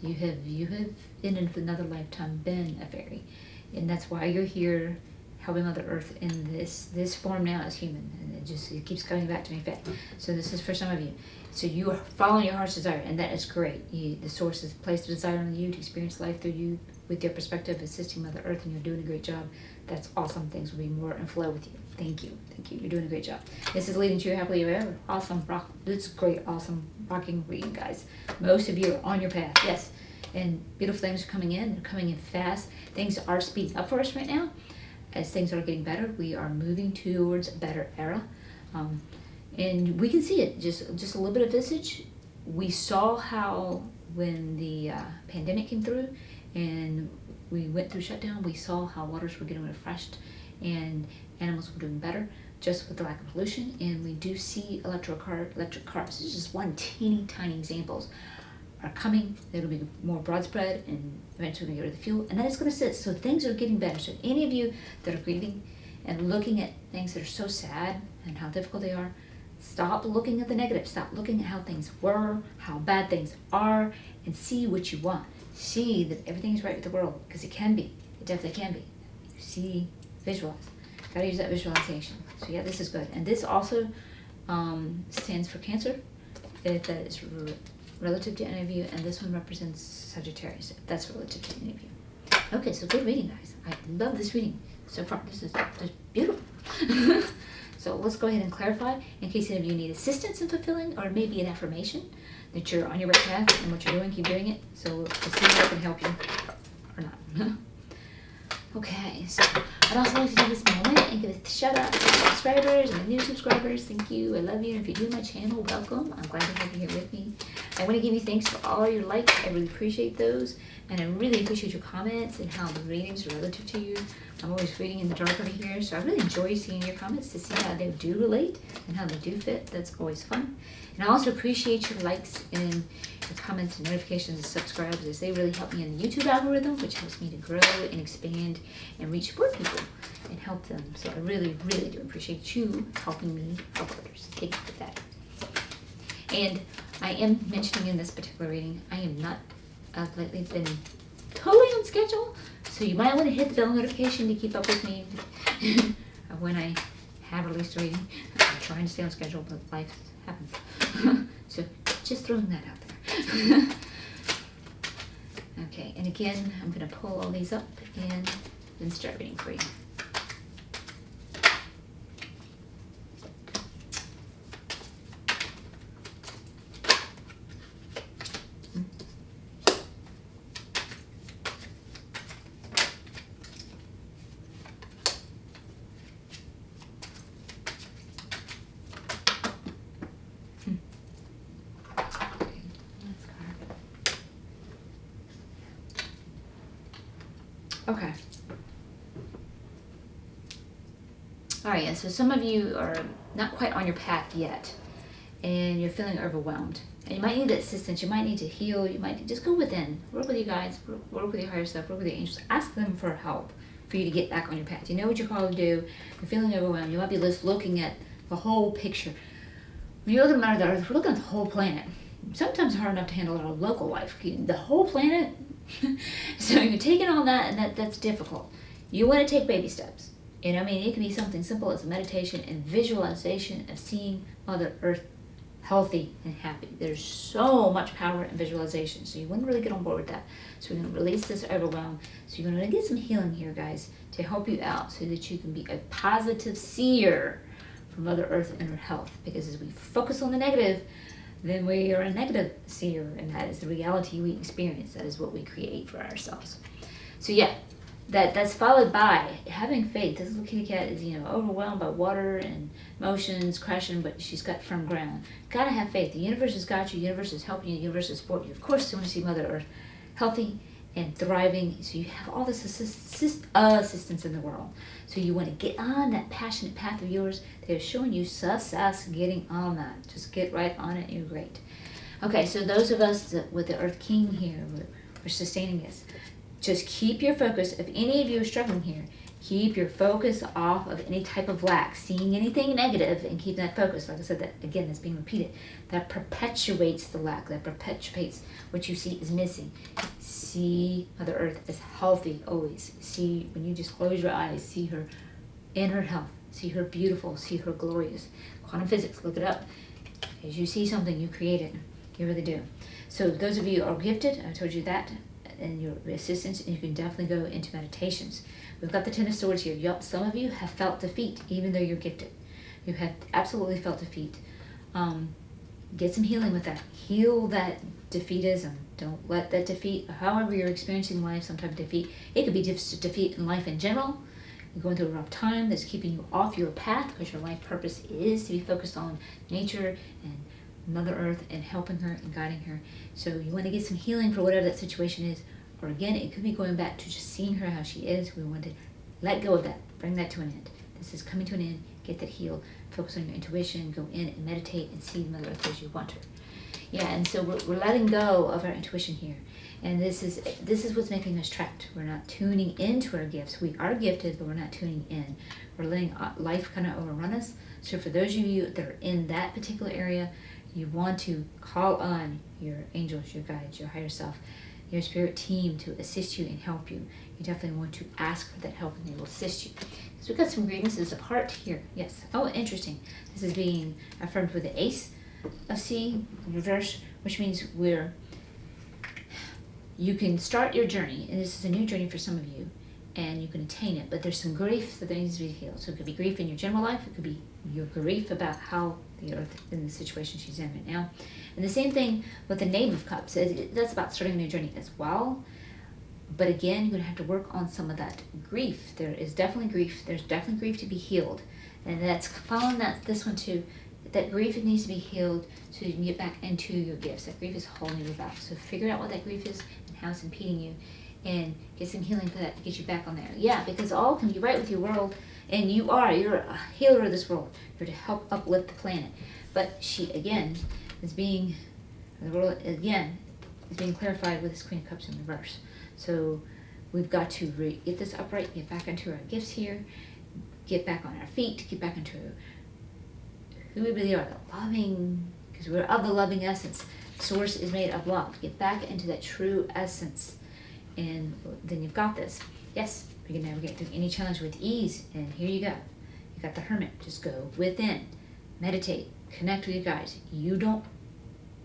Speaker 2: You have in another lifetime been a fairy, and that's why you're here helping Mother Earth in this form now as human, and it keeps coming back to me, fae. So this is for some of you. So you are following your heart's desire, and that is great. The source has placed a desire on you to experience life through you with your perspective, assisting Mother Earth, and you're doing a great job. That's awesome. Things will be more in flow with you. Thank you. You're doing a great job. This is leading to your happily ever. Awesome. This is great. Awesome rocking reading, guys. Most of you are on your path. Yes. And beautiful things are coming in. They're coming in fast. Things are speeding up for us right now. As things are getting better, we are moving towards a better era. And we can see it. Just a little bit of visage. We saw how when the pandemic came through and we went through shutdown, we saw how waters were getting refreshed and animals were doing better just with the lack of pollution. And we do see electric cars. This is just one teeny tiny examples are coming. It'll be more broad spread, and eventually we're going to get rid of the fuel, and that is going to sit. So things are getting better. So any of you that are grieving and looking at things that are so sad and how difficult they are, stop looking at the negative. Stop looking at how things were, how bad things are, and see what you want. See that everything is right with the world, because it can be. It definitely can be. You see, visualize. Got to use that visualization. So yeah, this is good. And this also stands for Cancer, if that is relative to any of you, and this one represents Sagittarius, if that's relative to any of you. Okay, so good reading, guys. I love this reading so far. This is just beautiful. So let's go ahead and clarify in case any of you need assistance in fulfilling, or maybe an affirmation that you're on your right path and what you're doing, keep doing it. So let's see if I can help you or not. Okay, so I'd also like to take this moment and give a shout out to the subscribers and the new subscribers. Thank you. I love you. And if you're new to my channel, welcome. I'm glad to have you here with me. I want to give you thanks for all your likes. I really appreciate those. And I really appreciate your comments and how the ratings are relative to you. I'm always reading in the dark over here, so I really enjoy seeing your comments to see how they do relate and how they do fit. That's always fun. And I also appreciate your likes and your comments and notifications and subscribes, as they really help me in the YouTube algorithm, which helps me to grow and expand and reach more people and help them. So I really, really do appreciate you helping me help others. Thank you for that. And I am mentioning in this particular reading, I am not, I've lately been totally on schedule, so you might want to hit the bell notification to keep up with me when I have released a reading. I'm trying to stay on schedule, but life happens. So just throwing that out there. Okay, and again, I'm going to pull all these up and then start reading for you. Okay. All right, yeah, so some of you are not quite on your path yet, and you're feeling overwhelmed. And you might need assistance, you might need to heal, you might just go within. Work with you guys, work with your higher self, work with your angels. Ask them for help for you to get back on your path. You know what you're called to do, you're feeling overwhelmed. You might be just looking at the whole picture. When you're looking at the earth, we're looking at the whole planet. Sometimes it's hard enough to handle our local life. The whole planet. So you're taking all that, and that's difficult. You want to take baby steps. You know, I mean, it can be something simple as meditation and visualization of seeing Mother Earth healthy and happy. There's so much power in visualization, so you want to really get on board with that. So we're going to release this overwhelm. So you're going to get some healing here, guys, to help you out so that you can be a positive seer for Mother Earth and her health. Because as we focus on the negative, then we are a negative seer, and that is the reality we experience. That is what we create for ourselves. So yeah, that's followed by having faith. This little kitty cat is, overwhelmed by water and emotions, crashing, but she's got firm ground. Gotta have faith. The universe has got you. The universe is helping you. The universe is supporting you. Of course, you want to see Mother Earth healthy and thriving, so you have all this assistance in the world. So you want to get on that passionate path of yours. They're showing you success getting on that. Just get right on it and you're great. Okay, so those of us with the Earth King here, we're sustaining this. Just keep your focus. If any of you are struggling here, keep your focus off of any type of lack, seeing anything negative and keep that focus. Like I said, that again, that's being repeated. That perpetuates the lack. That perpetuates what you see is missing. See Mother Earth as healthy always. See, when you just close your eyes, see her in her health. See her beautiful. See her glorious. Quantum physics, look it up. As you see something, you create it. You really do. So those of you who are gifted, I told you that, and your assistance, and you can definitely go into meditations. We've got the Ten of Swords here. Yup, some of you have felt defeat, even though you're gifted. You have absolutely felt defeat. Get some healing with that. Heal that defeatism. Don't let that defeat, however you're experiencing life, some type of defeat. It could be just defeat in life in general. You're going through a rough time that's keeping you off your path, because your life purpose is to be focused on nature and Mother Earth and helping her and guiding her. So you want to get some healing for whatever that situation is. Or again, it could be going back to just seeing her how she is. We want to let go of that. Bring that to an end. This is coming to an end. Get that healed. Focus on your intuition. Go in and meditate and see Mother Earth as you want her. Yeah, and so we're letting go of our intuition here. And this is what's making us trapped. We're not tuning into our gifts. We are gifted, but we're not tuning in. We're letting life kind of overrun us. So for those of you that are in that particular area, you want to call on your angels, your guides, your higher self, your spirit team to assist you and help you. You definitely want to ask for that help, and they will assist you. So we've got some grievances apart here. Yes. Oh, interesting. This is being affirmed with the Ace of C in reverse, which means you can start your journey, and this is a new journey for some of you, and you can attain it, but there's some grief that needs to be healed. So it could be grief in your general life. It could be your grief about how the Earth in the situation she's in right now. And the same thing with the Knave of Cups. That's about starting a new journey as well. But again, you're going to have to work on some of that grief. There is definitely grief. There's definitely grief to be healed. And that's following this one too. That grief needs to be healed so you can get back into your gifts. That grief is holding you back. So figure out what that grief is and how it's impeding you, and get some healing for that to get you back on there. Yeah, because all can be right with your world, and you're a healer of this world. You're to help uplift the planet. But she again is being, the world again is being clarified with this Queen of Cups in reverse. So we've got to get this upright, get back into our gifts here, get back on our feet, get back into who we really are, the loving, because we're of the loving essence. Source is made of love. Get back into that true essence, and then you've got this. Yes, we can navigate through any challenge with ease, and here you go. You got the Hermit. Just go within, meditate, connect with your guides. You don't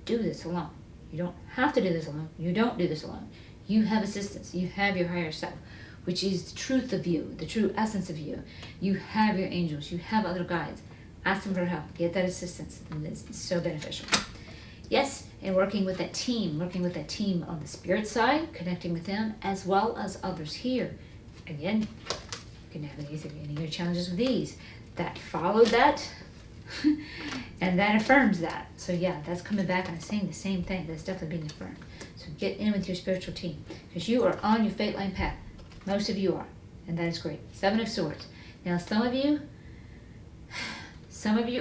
Speaker 2: do this alone. You don't have to do this alone. You don't do this alone. You have assistance. You have your higher self, which is the truth of you, the true essence of you. You have your angels. You have other guides. Ask them for help. Get that assistance, and it's so beneficial. Yes, and working with that team on the spirit side, connecting with them, as well as others here. Again, you can navigate through any of your challenges with ease. That followed that, and that affirms that. So yeah, that's coming back and saying the same thing. That's definitely being affirmed. So get in with your spiritual team, because you are on your fate line path. Most of you are, and that is great. 7 of Swords. Now some of you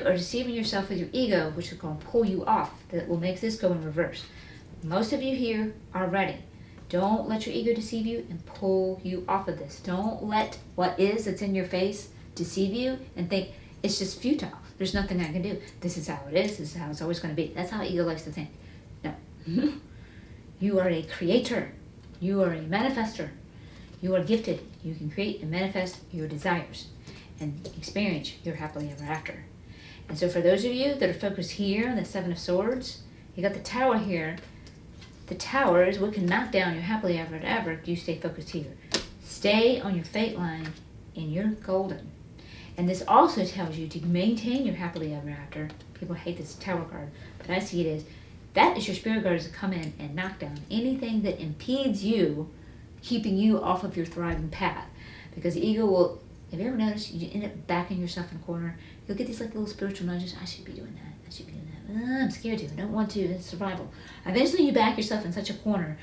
Speaker 2: are deceiving yourself with your ego, which is going to pull you off. That will make this go in reverse. Most of you here are ready. Don't let your ego deceive you and pull you off of this. Don't let what is that's in your face deceive you and think it's just futile. There's nothing I can do. This is how it is. This is how it's always going to be. That's how ego likes to think. No. You are a creator. You are a manifester. You are gifted. You can create and manifest your desires and experience your happily ever after. And so for those of you that are focused here on the 7 of Swords, you got the Tower here. The Tower is what can knock down your happily ever after if you stay focused here. Stay on your fate line and you're golden. And this also tells you to maintain your happily ever after. People hate this Tower card, but I see it as that is your spirit guards to come in and knock down anything that impedes you, keeping you off of your thriving path. Because the ego will, have you ever noticed, you end up backing yourself in a corner? You'll get these like little spiritual nudges. I should be doing that. I should be doing that. I'm scared to. I don't want to. It's survival. Eventually you back yourself in such a corner,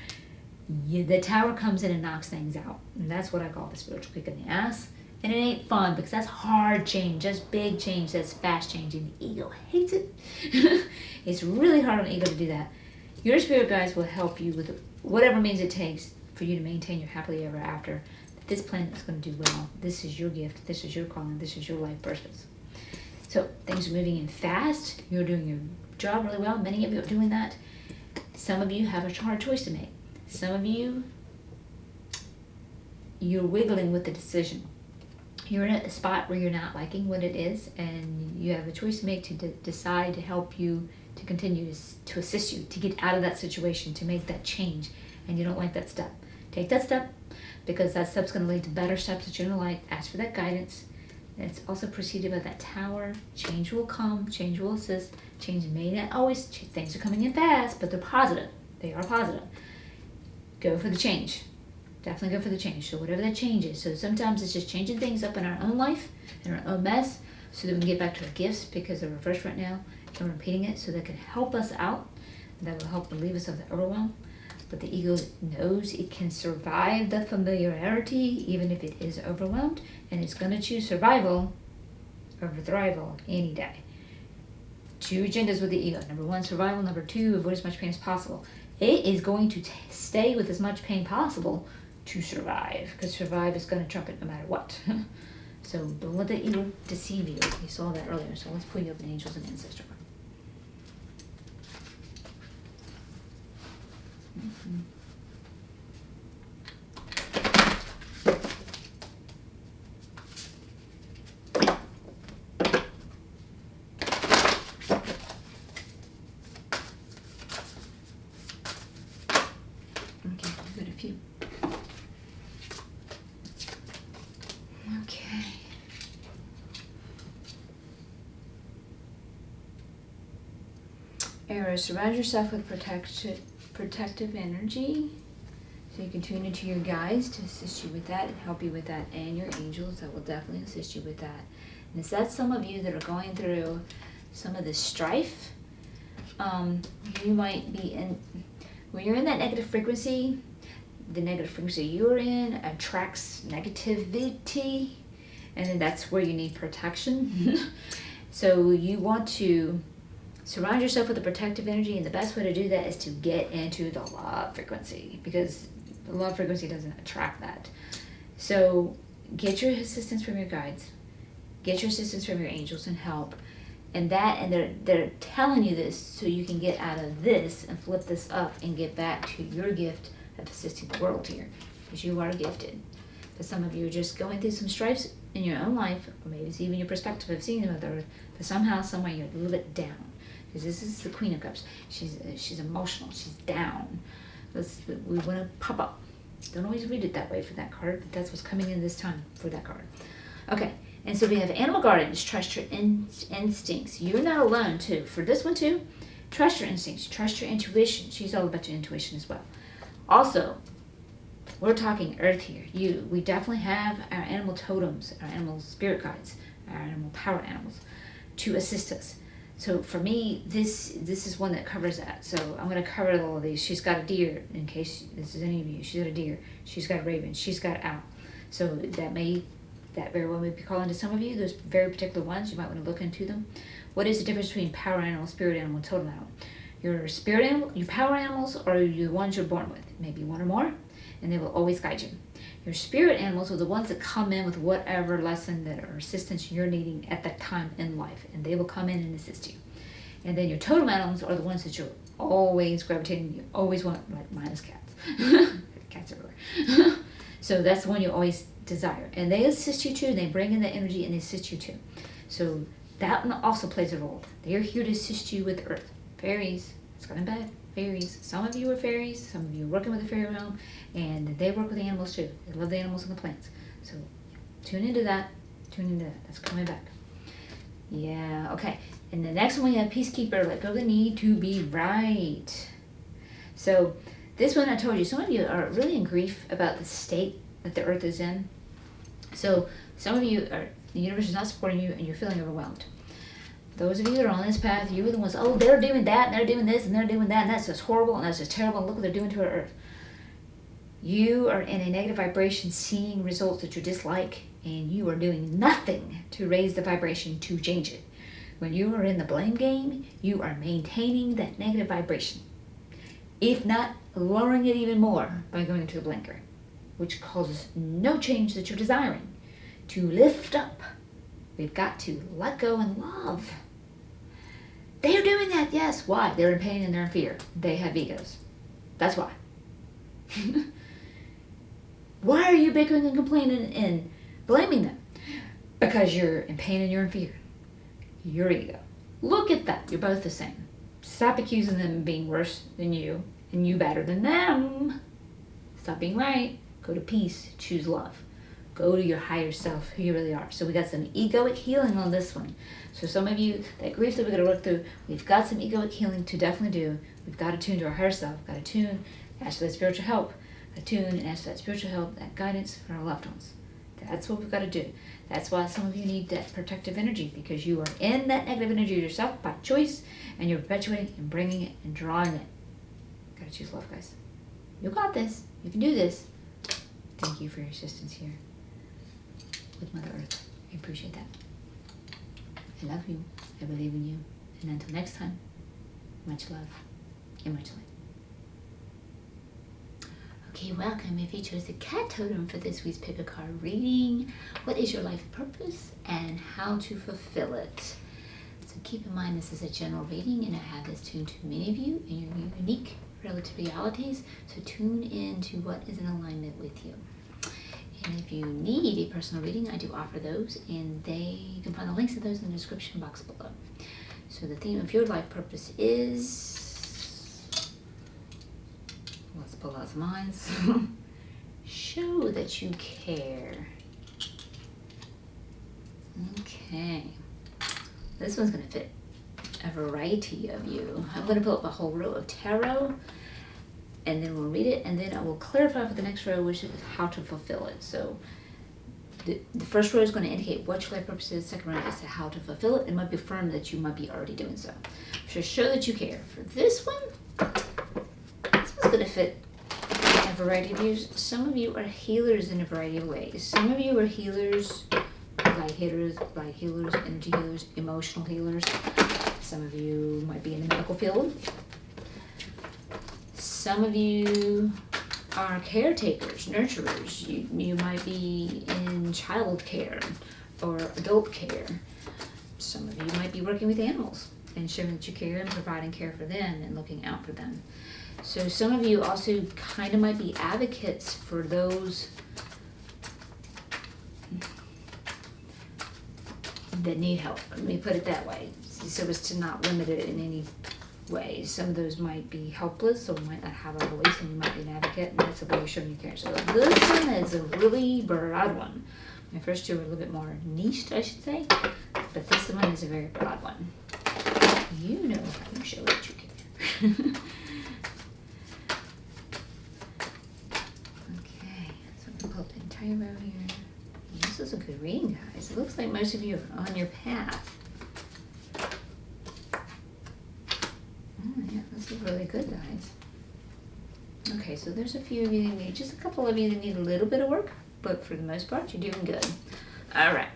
Speaker 2: the Tower comes in and knocks things out. And that's what I call the spiritual kick in the ass. And it ain't fun because that's hard change. That's big change. That's fast change. And the ego hates it. It's really hard on the ego to do that. Your spirit guides will help you with whatever means it takes for you to maintain your happily ever after. This planet is going to do well. This is your gift. This is your calling. This is your life purpose. So things are moving in fast. You're doing your job really well. Many of you are doing that. Some of you have a hard choice to make. Some of you, you're wiggling with the decision. You're in a spot where you're not liking what it is, and you have a choice to make to decide to help you, to continue to assist you, to get out of that situation, to make that change, and you don't like that step. Take that step, because that step's going to lead to better steps that you're going to like. Ask for that guidance. And it's also preceded by that Tower. Change will come, change will assist, change may not always, things are coming in fast, but they're positive. They are positive. Go for the change. Definitely go for the change. So whatever that change is. So sometimes it's just changing things up in our own life, in our own mess, so that we can get back to our gifts, because they're reversed right now, and we're repeating it, so that can help us out. That will help relieve us of the overwhelm. But the ego knows it can survive the familiarity, even if it is overwhelmed, and it's going to choose survival over thrival any day. 2 agendas with the ego. Number 1, survival. Number 2, avoid as much pain as possible. It is going to stay with as much pain possible to survive, because survive is going to trump it no matter what. So don't let the ego deceive you. We saw that earlier. So let's pull you up an angels and ancestor card. Mm-hmm. Okay, good, a few. Okay. Arrow, surround yourself with protective energy. So you can tune into your guides to assist you with that and help you with that, and your angels that will definitely assist you with that. And if that's some of you that are going through some of this strife, you might be in, when you're in that negative frequency, the negative frequency you're in attracts negativity, and then that's where you need protection. So you want to surround yourself with a protective energy, and the best way to do that is to get into the love frequency, because the love frequency doesn't attract that. So get your assistance from your guides, get your assistance from your angels and help, and they're telling you this so you can get out of this and flip this up and get back to your gift of assisting the world here, because you are gifted. But some of you are just going through some strifes in your own life, or maybe it's even your perspective of seeing Mother Earth, but somehow, some way you're a little bit down. Because this is the Queen of Cups. She's emotional. She's down. We want to pop up. Don't always read it that way for that card, but that's what's coming in this time for that card. Okay, and so we have Animal Guardians. Trust your instincts. You're not alone, too. For this one, too, trust your instincts. Trust your intuition. She's all about your intuition as well. Also, we're talking Earth here. We definitely have our animal totems, our animal spirit guides, our animal power animals to assist us. So for me, this is one that covers that. So I'm going to cover all of these. She's got a deer, in case this is any of you. She's got a deer. She's got a raven. She's got an owl. So that very well may be calling to some of you. Those very particular ones, you might want to look into them. What is the difference between power animal, spirit animal, and totem animal? Your spirit animal, your power animals are the ones you're born with. Maybe one or more, and they will always guide you. Your spirit animals are the ones that come in with whatever lesson that or assistance you're needing at that time in life, and they will come in and assist you. And then your totem animals are the ones that you're always gravitating, you always want, like minus cats. Cats everywhere. So that's the one you always desire. And they assist you too, they bring in the energy and they assist you too. So that one also plays a role. They're here to assist you with Earth. Fairies, it's good and bad. Fairies. Some of you are fairies, some of you are working with the fairy realm, and they work with the animals too. They love the animals and the plants. So tune into that. That's coming back. Yeah, okay. And the next one we have Peacekeeper, let go of the need to be right. So this one I told you, some of you are really in grief about the state that the Earth is in. So some of you are, the universe is not supporting you and you're feeling overwhelmed. Those of you that are on this path, you are the ones, oh, they're doing that, and they're doing this, and they're doing that, and that's just horrible, and that's just terrible, and look what they're doing to our Earth. You are in a negative vibration, seeing results that you dislike, and you are doing nothing to raise the vibration to change it. When you are in the blame game, you are maintaining that negative vibration, if not lowering it even more by going into the blame game, which causes no change that you're desiring. To lift up, we've got to let go and love. They are doing that, yes. Why? They're in pain and they're in fear. They have egos. That's why. Why are you bickering and complaining and blaming them? Because you're in pain and you're in fear. Your ego. Look at that. You're both the same. Stop accusing them of being worse than you and you better than them. Stop being right. Go to peace. Choose love. Go to your higher self, who you really are. So we got some egoic healing on this one. So some of you, that grief that we're going to work through, we've got some egoic healing to definitely do. We've got to tune to our higher self. Got to tune, ask for that spiritual help. Attune and ask for that spiritual help, that guidance for our loved ones. That's what we've got to do. That's why some of you need that protective energy, because you are in that negative energy yourself by choice, and you're perpetuating and bringing it and drawing it. Got to choose love, guys. You got this. You can do this. Thank you for your assistance here with Mother Earth. I appreciate that. I love you. I believe in you. And until next time, much love and much light.
Speaker 1: Okay, welcome. If you chose the cat totem for this week's Pick a Card reading, what is your life purpose and how to fulfill it? So keep in mind this is a general reading and I have this tuned to many of you and your unique relative realities. So tune in to what is in alignment with you. And if you need a personal reading, I do offer those, and you can find the links to those in the description box below. So the theme of your life purpose is, let's pull out some eyes. Show that you care. Okay. This one's going to fit a variety of you. I'm going to pull up a whole row of tarot.
Speaker 2: and then we'll read it, and then I will clarify for the next row, which is how to fulfill it. So the first row is going to indicate what your life purpose is. Second row is how to fulfill it. It might be affirmed that you might be already doing so. So show that you care. For this one, this one's going to fit a variety of views. Some of you are healers in a variety of ways. Some of you are healers, light healers, energy healers, emotional healers. Some of you might be in the medical field. Some of you are caretakers, nurturers. You might be in child care or adult care. Some of you might be working with animals and showing that you care and providing care for them and looking out for them. So some of you also kind of might be advocates for those that need help. Let me put it that way, so as to not limit it in any way. Some of those might be helpless or might not have a voice, and you might be an advocate, and that's the way you're showing you care. So this one is a really broad one. My first two are a little bit more niched, I should say, but this one is a very broad one. You know how you show that you care. Okay, so I'm going to pull up the entire row here. This is a good reading, guys. It looks like most of you are on your path. Oh, yeah, this is really good, guys. Okay, so there's a few of you that need, just a couple of you that need a little bit of work, but for the most part, you're doing good. All right.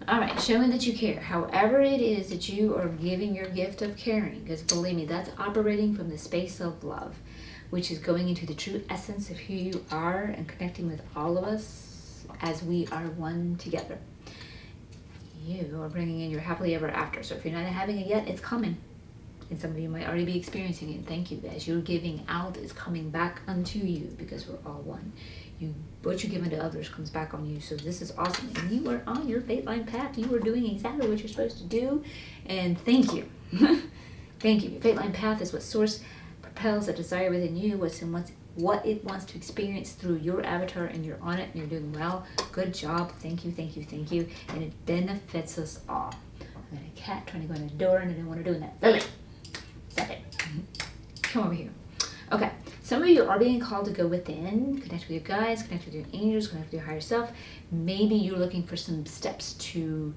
Speaker 2: All right, showing that you care. However it is that you are giving your gift of caring, because believe me, that's operating from the space of love, which is going into the true essence of who you are and connecting with all of us as we are one together. You are bringing in your happily ever after. So if you're not having it yet, it's coming. And some of you might already be experiencing it. Thank you. As you're giving out, is coming back unto you, because we're all one. What you give unto others comes back on you. So this is awesome. And you are on your fate line path. You are doing exactly what you're supposed to do. And thank you. Thank you. Your fate line path is what source propels a desire within you, what it wants to experience through your avatar, and you're on it and you're doing well. Good job. Thank you, thank you, thank you. And it benefits us all. I got a cat trying to go in the door and I don't want to do that. Lily, stop it. Come over here. Okay, some of you are being called to go within, connect with your guides, connect with your angels, connect with your higher self. Maybe you're looking for some steps to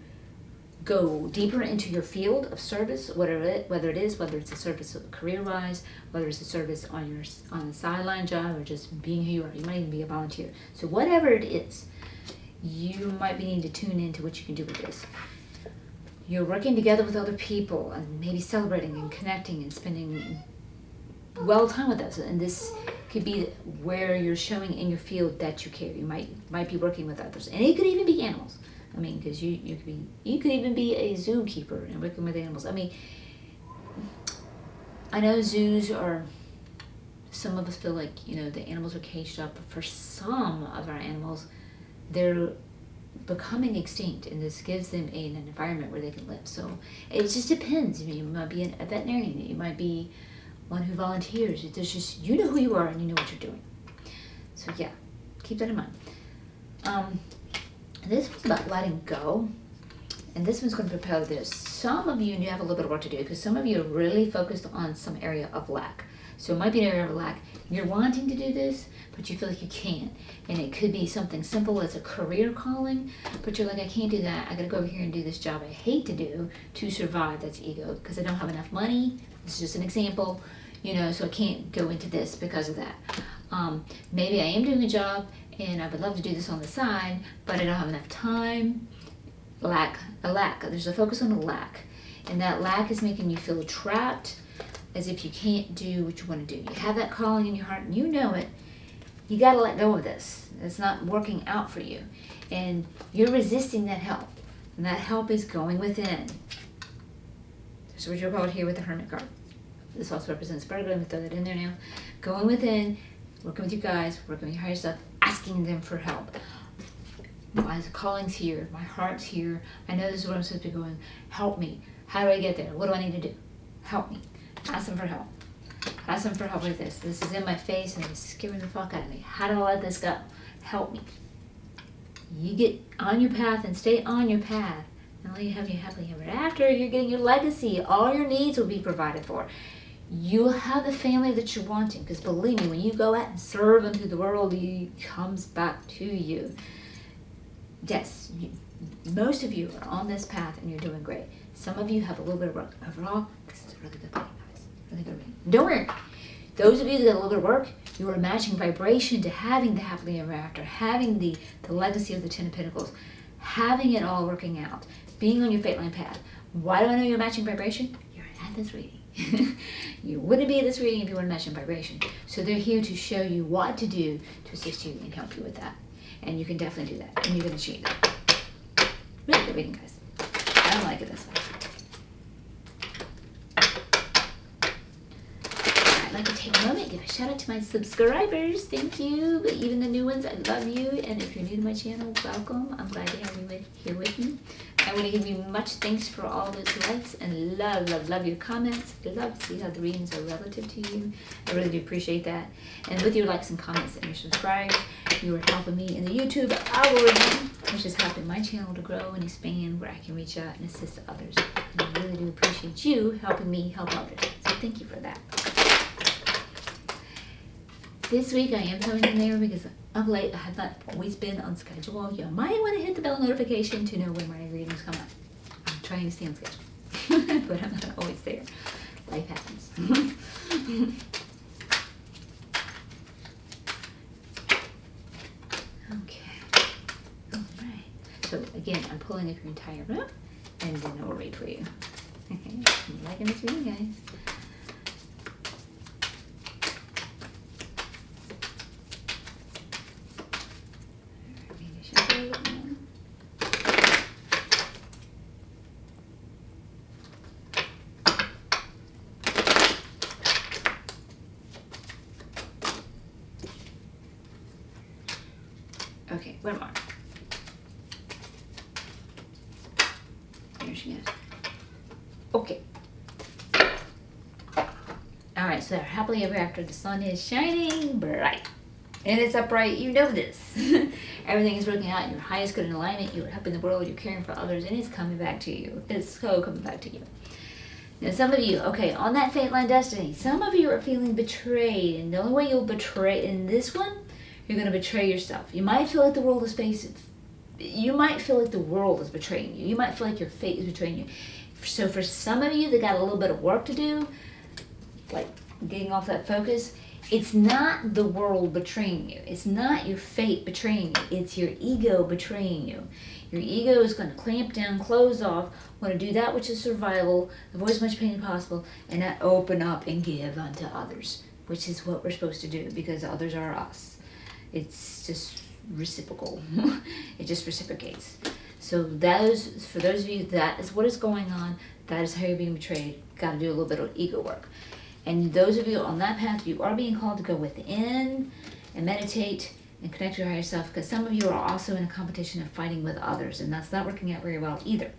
Speaker 2: go deeper into your field of service, whether it's a service career-wise, whether it's a service on the sideline job, or just being who you are. You might even be a volunteer. So whatever it is, you might be needing to tune into what you can do with this. You're working together with other people and maybe celebrating and connecting and spending time with us. And this could be where you're showing in your field that you care. You might be working with others, and it could even be animals. I mean, because you could even be a zookeeper and working with animals. I mean, I know zoos are, some of us feel like, the animals are caged up, but for some of our animals, they're becoming extinct, and this gives them an environment where they can live. So it just depends. I mean, you might be a veterinarian, you might be one who volunteers. There's just, you know who you are and you know what you're doing. So yeah, keep that in mind. This one's about letting go, and this one's going to propel this. Some of you have a little bit of work to do, because some of you are really focused on some area of lack. So it might be an area of lack. You're wanting to do this, but you feel like you can't. And it could be something simple as a career calling, but you're like, I can't do that. I got to go over here and do this job I hate to do to survive. That's ego, because I don't have enough money. This is just an example, so I can't go into this because of that. Maybe I am doing a job and I would love to do this on the side, but I don't have enough time. A lack. There's a focus on a lack. And that lack is making you feel trapped, as if you can't do what you want to do. You have that calling in your heart and you know it. You got to let go of this. It's not working out for you. And you're resisting that help. And that help is going within. That's what you're called here with the Hermit card. This also represents Virgo. Let me throw that in there now. Going within, working with you guys, working with your higher self, asking them for help. My calling's here. My heart's here. I know this is what I'm supposed to be going. Help me. How do I get there? What do I need to do? Help me. Ask them for help. Ask them for help with this. This is in my face and it's scaring the fuck out of me. How do I let this go? Help me. You get on your path and stay on your path. Not only have you happily ever after, you're getting your legacy. All your needs will be provided for. You'll have the family that you're wanting, because believe me, when you go out and serve unto the world, it comes back to you. Yes, most of you are on this path and you're doing great. Some of you have a little bit of work. Overall, this is a really good reading, guys. Really good reading. Don't worry. Those of you that got a little bit of work, you are matching vibration to having the happily ever after, having the legacy of the Ten of Pentacles, having it all working out, being on your fate line path. Why do I know you're matching vibration? You're at this reading. You wouldn't be at this reading if you weren't matching vibration. So they're here to show you what to do to assist you and help you with that. And you can definitely do that. And you're going to achieve that. Really good reading, guys. I like it this way. I'd like to take a moment, give a shout out to my subscribers. Thank you. But even the new ones, I love you. And if you're new to my channel, welcome. I'm glad to have you here with me. I want to give you much thanks for all those likes and love your comments. I love to see how the readings are relative to you. I really do appreciate that. And with your likes and comments and your subscribes, you are helping me in the YouTube algorithm, which is helping my channel to grow and expand, where I can reach out and assist others. And I really do appreciate you helping me help others. So thank you for that. This week I am coming in there because I'm late. I have not always been on schedule. You might want to hit the bell notification to know when my readings come out. I'm trying to stay on schedule, but I'm not always there. Life happens. Okay. All right. So again, I'm pulling up your entire room, and then I will read for you. I'm liking this reading, guys. Okay, where am I? There she is. Okay. Alright, so happily ever after, the sun is shining bright. And it's upright, you know this. Everything is working out, your highest good in alignment, you're helping the world, you're caring for others, and it's coming back to you. It's so coming back to you. Now some of you, okay, on that fate line destiny, some of you are feeling betrayed, and the only way you'll betray in this one, you're going to betray yourself. You might feel like the world is you might feel like the world is betraying you. You might feel like your fate is betraying you. So for some of you that got a little bit of work to do, like getting off that focus, it's not the world betraying you. It's not your fate betraying you. It's your ego betraying you. Your ego is going to clamp down, close off, want to do that which is survival, avoid as much pain as possible, and not open up and give unto others, which is what we're supposed to do because others are us. It's just reciprocal. It just reciprocates. So for those of you, that is what is going on. That is how you're being betrayed. Got to do a little bit of ego work. And those of you on that path, you are being called to go within and meditate and connect with your higher self, because some of you are also in a competition of fighting with others, and that's not working out very well either.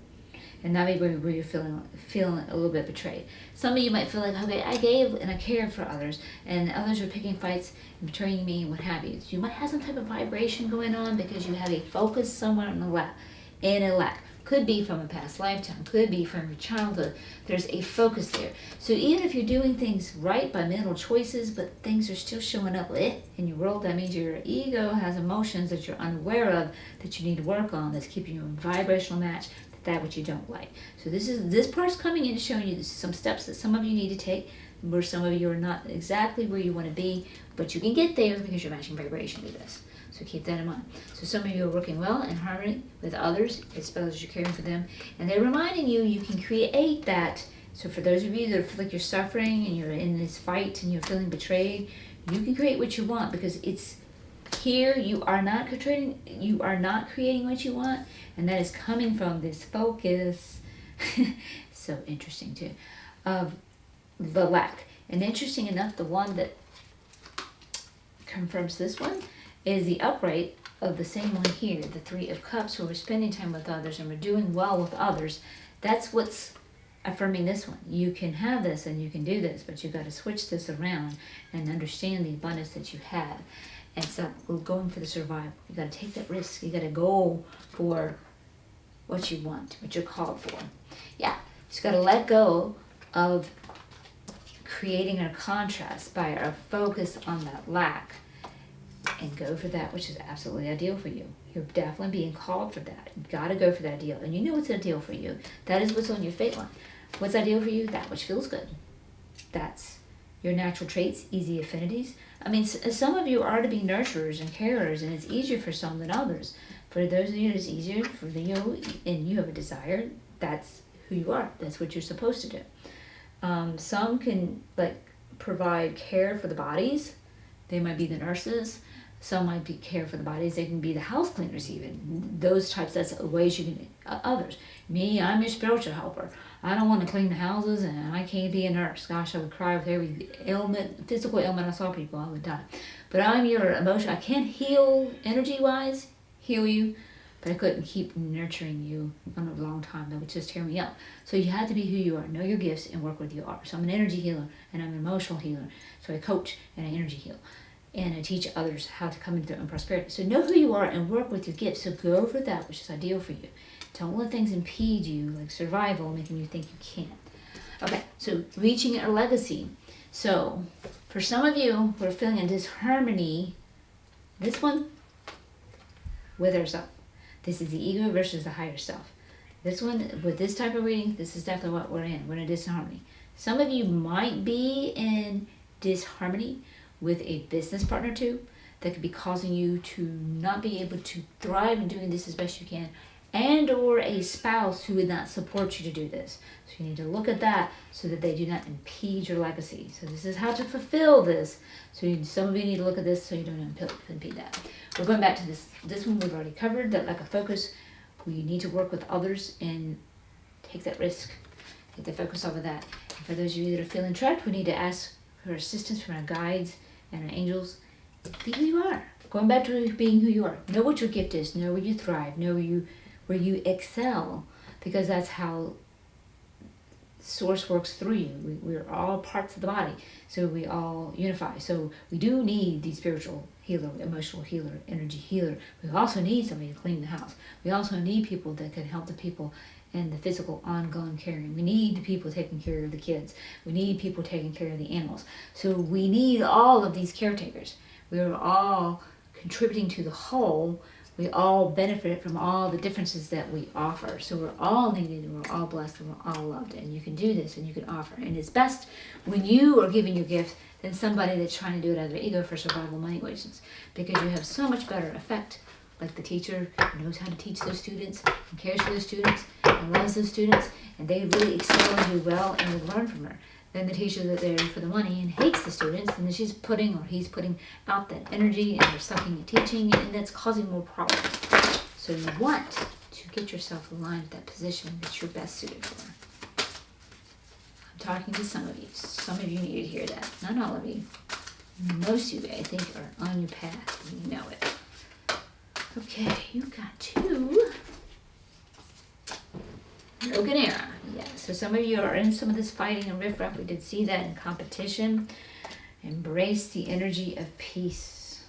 Speaker 2: And that may be where you're feeling a little bit betrayed. Some of you might feel like, okay, I gave and I cared for others, and others are picking fights and betraying me and what have you. So you might have some type of vibration going on because you have a focus somewhere in a lack. Could be from a past lifetime, could be from your childhood. There's a focus there. So even if you're doing things right by mental choices, but things are still showing up in your world, that means your ego has emotions that you're unaware of that you need to work on, that's keeping you in vibrational match that which you don't like. So this part's coming in showing you some steps that some of you need to take, where some of you are not exactly where you want to be, but you can get there because you're matching vibration to this. So keep that in mind. So some of you are working well in harmony with others, as well as you're caring for them, and they're reminding you you can create that. So for those of you that feel like you're suffering and you're in this fight and you're feeling betrayed, you can create what you want, because it's here. You are not creating what you want, and that is coming from this focus. So interesting too, of the lack. And interesting enough, the one that confirms this one is the upright of the same one here, the Three of Cups, where we're spending time with others and we're doing well with others. That's what's affirming this one. You can have this and you can do this, but you've got to switch this around and understand the abundance that you have. And stop going for the survival. You got to take that risk. You got to go for what you want, what you're called for. Yeah, you just got to let go of creating a contrast by our focus on that lack and go for that which is absolutely ideal for you. You're definitely being called for that. You got to go for that ideal. And you know what's ideal for you. That is what's on your fate line. What's ideal for you? That which feels good. That's your natural traits, easy affinities. I mean, some of you are to be nurturers and carers, and it's easier for some than others. For those of you, it's easier for you, and you have a desire. That's who you are. That's what you're supposed to do. Some can provide care for the bodies. They might be the nurses. Some might be care for the bodies. They can be the house cleaners even. Those types, that's ways you can, others. Me, I'm your spiritual helper. I don't want to clean the houses and I can't be a nurse. Gosh, I would cry with every ailment, physical ailment I saw people, I would die. But I'm your emotion. I can't heal energy-wise, heal you, but I couldn't keep nurturing you on a long time. That would just tear me up. So you have to be who you are, know your gifts, and work with you are. So I'm an energy healer and I'm an emotional healer. So I coach and I energy heal. And I teach others how to come into their own prosperity. So know who you are and work with your gifts. So go for that which is ideal for you. Don't let things impede you, like survival, making you think you can't. Okay, so reaching our legacy. So for some of you who are feeling a disharmony, this one, with ourselves. This is the ego versus the higher self. This one, with this type of reading, this is definitely what we're in. We're in a disharmony. Some of you might be in disharmony with a business partner too, that could be causing you to not be able to thrive in doing this as best you can, and or a spouse who would not support you to do this. So you need to look at that so that they do not impede your legacy. So this is how to fulfill this. So some of you need to look at this so you don't impede that. We're going back to this one we've already covered, that lack of focus. We need to work with others and take that risk. Get the focus off of that. And for those of you that are feeling trapped, we need to ask for assistance from our guides and our angels. Be who you are. Going back to being who you are. Know what your gift is. Know where you thrive. Know where you excel. Because that's how Source works through you. We're all parts of the body. So we all unify. So we do need the spiritual healer, emotional healer, energy healer. We also need somebody to clean the house. We also need people that can help the people and the physical ongoing caring. We need the people taking care of the kids. We need people taking care of the animals. So we need all of these caretakers. We are all contributing to the whole. We all benefit from all the differences that we offer. So we're all needed, and we're all blessed, and we're all loved. And you can do this, and you can offer. And it's best when you are giving your gift than somebody that's trying to do it out of their ego for survival money reasons. Because you have so much better effect. Like the teacher who knows how to teach those students and cares for those students and loves those students, and they really excel and do well and would learn from her. Then the teacher that's there for the money and hates the students, and then she's putting or he's putting out that energy and they're sucking at teaching, and that's causing more problems. So you want to get yourself aligned with that position that you're best suited for. I'm talking to some of you. Some of you need to hear that. Not all of you. Most of you, I think, are on your path and you know it. Okay, you got two. Broken era. Yeah, so some of you are in some of this fighting and riffraff. We did see that in competition. Embrace the energy of peace.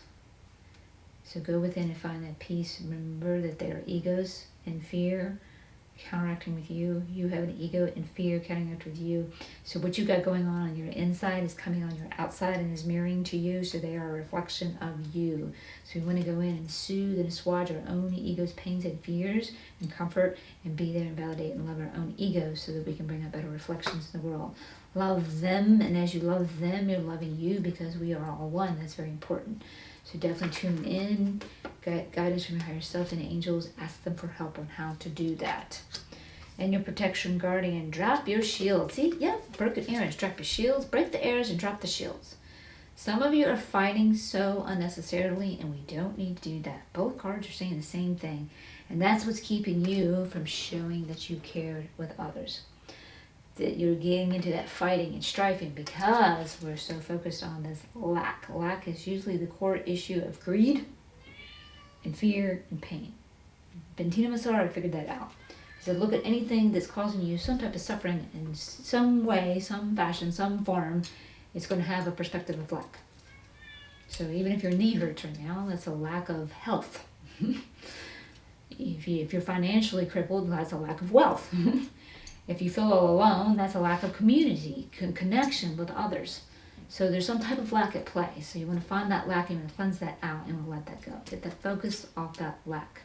Speaker 2: So go within and find that peace. Remember that there are egos and fear counteracting with you. You have an ego and fear counteracting with you. So what you got going on your inside is coming on your outside and is mirroring to you. So they are a reflection of you. So we want to go in and soothe and assuage our own ego's pains and fears and comfort, and be there and validate and love our own egos so that we can bring out better reflections in the world. Love them, and as you love them, you're loving you, because we are all one. That's very important. So definitely tune in, guidance from your higher self and angels. Ask them for help on how to do that. And your protection guardian, drop your shield. See, yeah, broken arrows, drop your shields, break the arrows and drop the shields. Some of you are fighting so unnecessarily, and we don't need to do that. Both cards are saying the same thing, and that's what's keeping you from showing that you cared with others. That you're getting into that fighting and striving because we're so focused on this lack. Lack is usually the core issue of greed and fear and pain. Bentina Massara figured that out. He said, look at anything that's causing you some type of suffering in some way, some fashion, some form, it's going to have a perspective of lack. So even if your knee hurts right now, that's a lack of health. If you're financially crippled, that's a lack of wealth. If you feel all alone, that's a lack of community, connection with others. So there's some type of lack at play. So you want to find that lack and you want to cleanse that out and we'll let that go. Get the focus off that lack.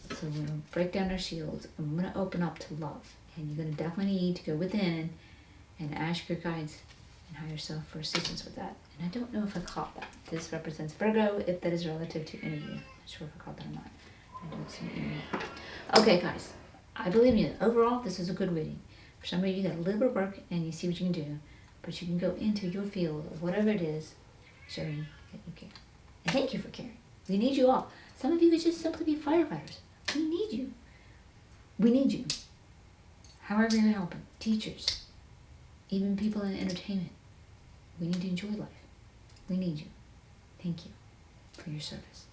Speaker 2: So we're going to break down our shields and we're going to open up to love. And you're going to definitely need to go within and ask your guides and higher self for assistance with that. And I don't know if I caught that. This represents Virgo, if that is relative to any of you. I'm not sure if I caught that or not. I don't see any of you. Okay, guys. I believe you. Overall, this is a good reading. For some of you, you got a little bit of work and you see what you can do. But you can go into your field of whatever it is, showing that you care. And thank you for caring. We need you all. Some of you could just simply be firefighters. We need you. We need you. However you're helping. Teachers. Even people in entertainment. We need to enjoy life. We need you. Thank you for your service.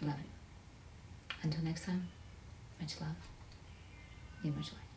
Speaker 2: I love you. Until next time, much love and much light.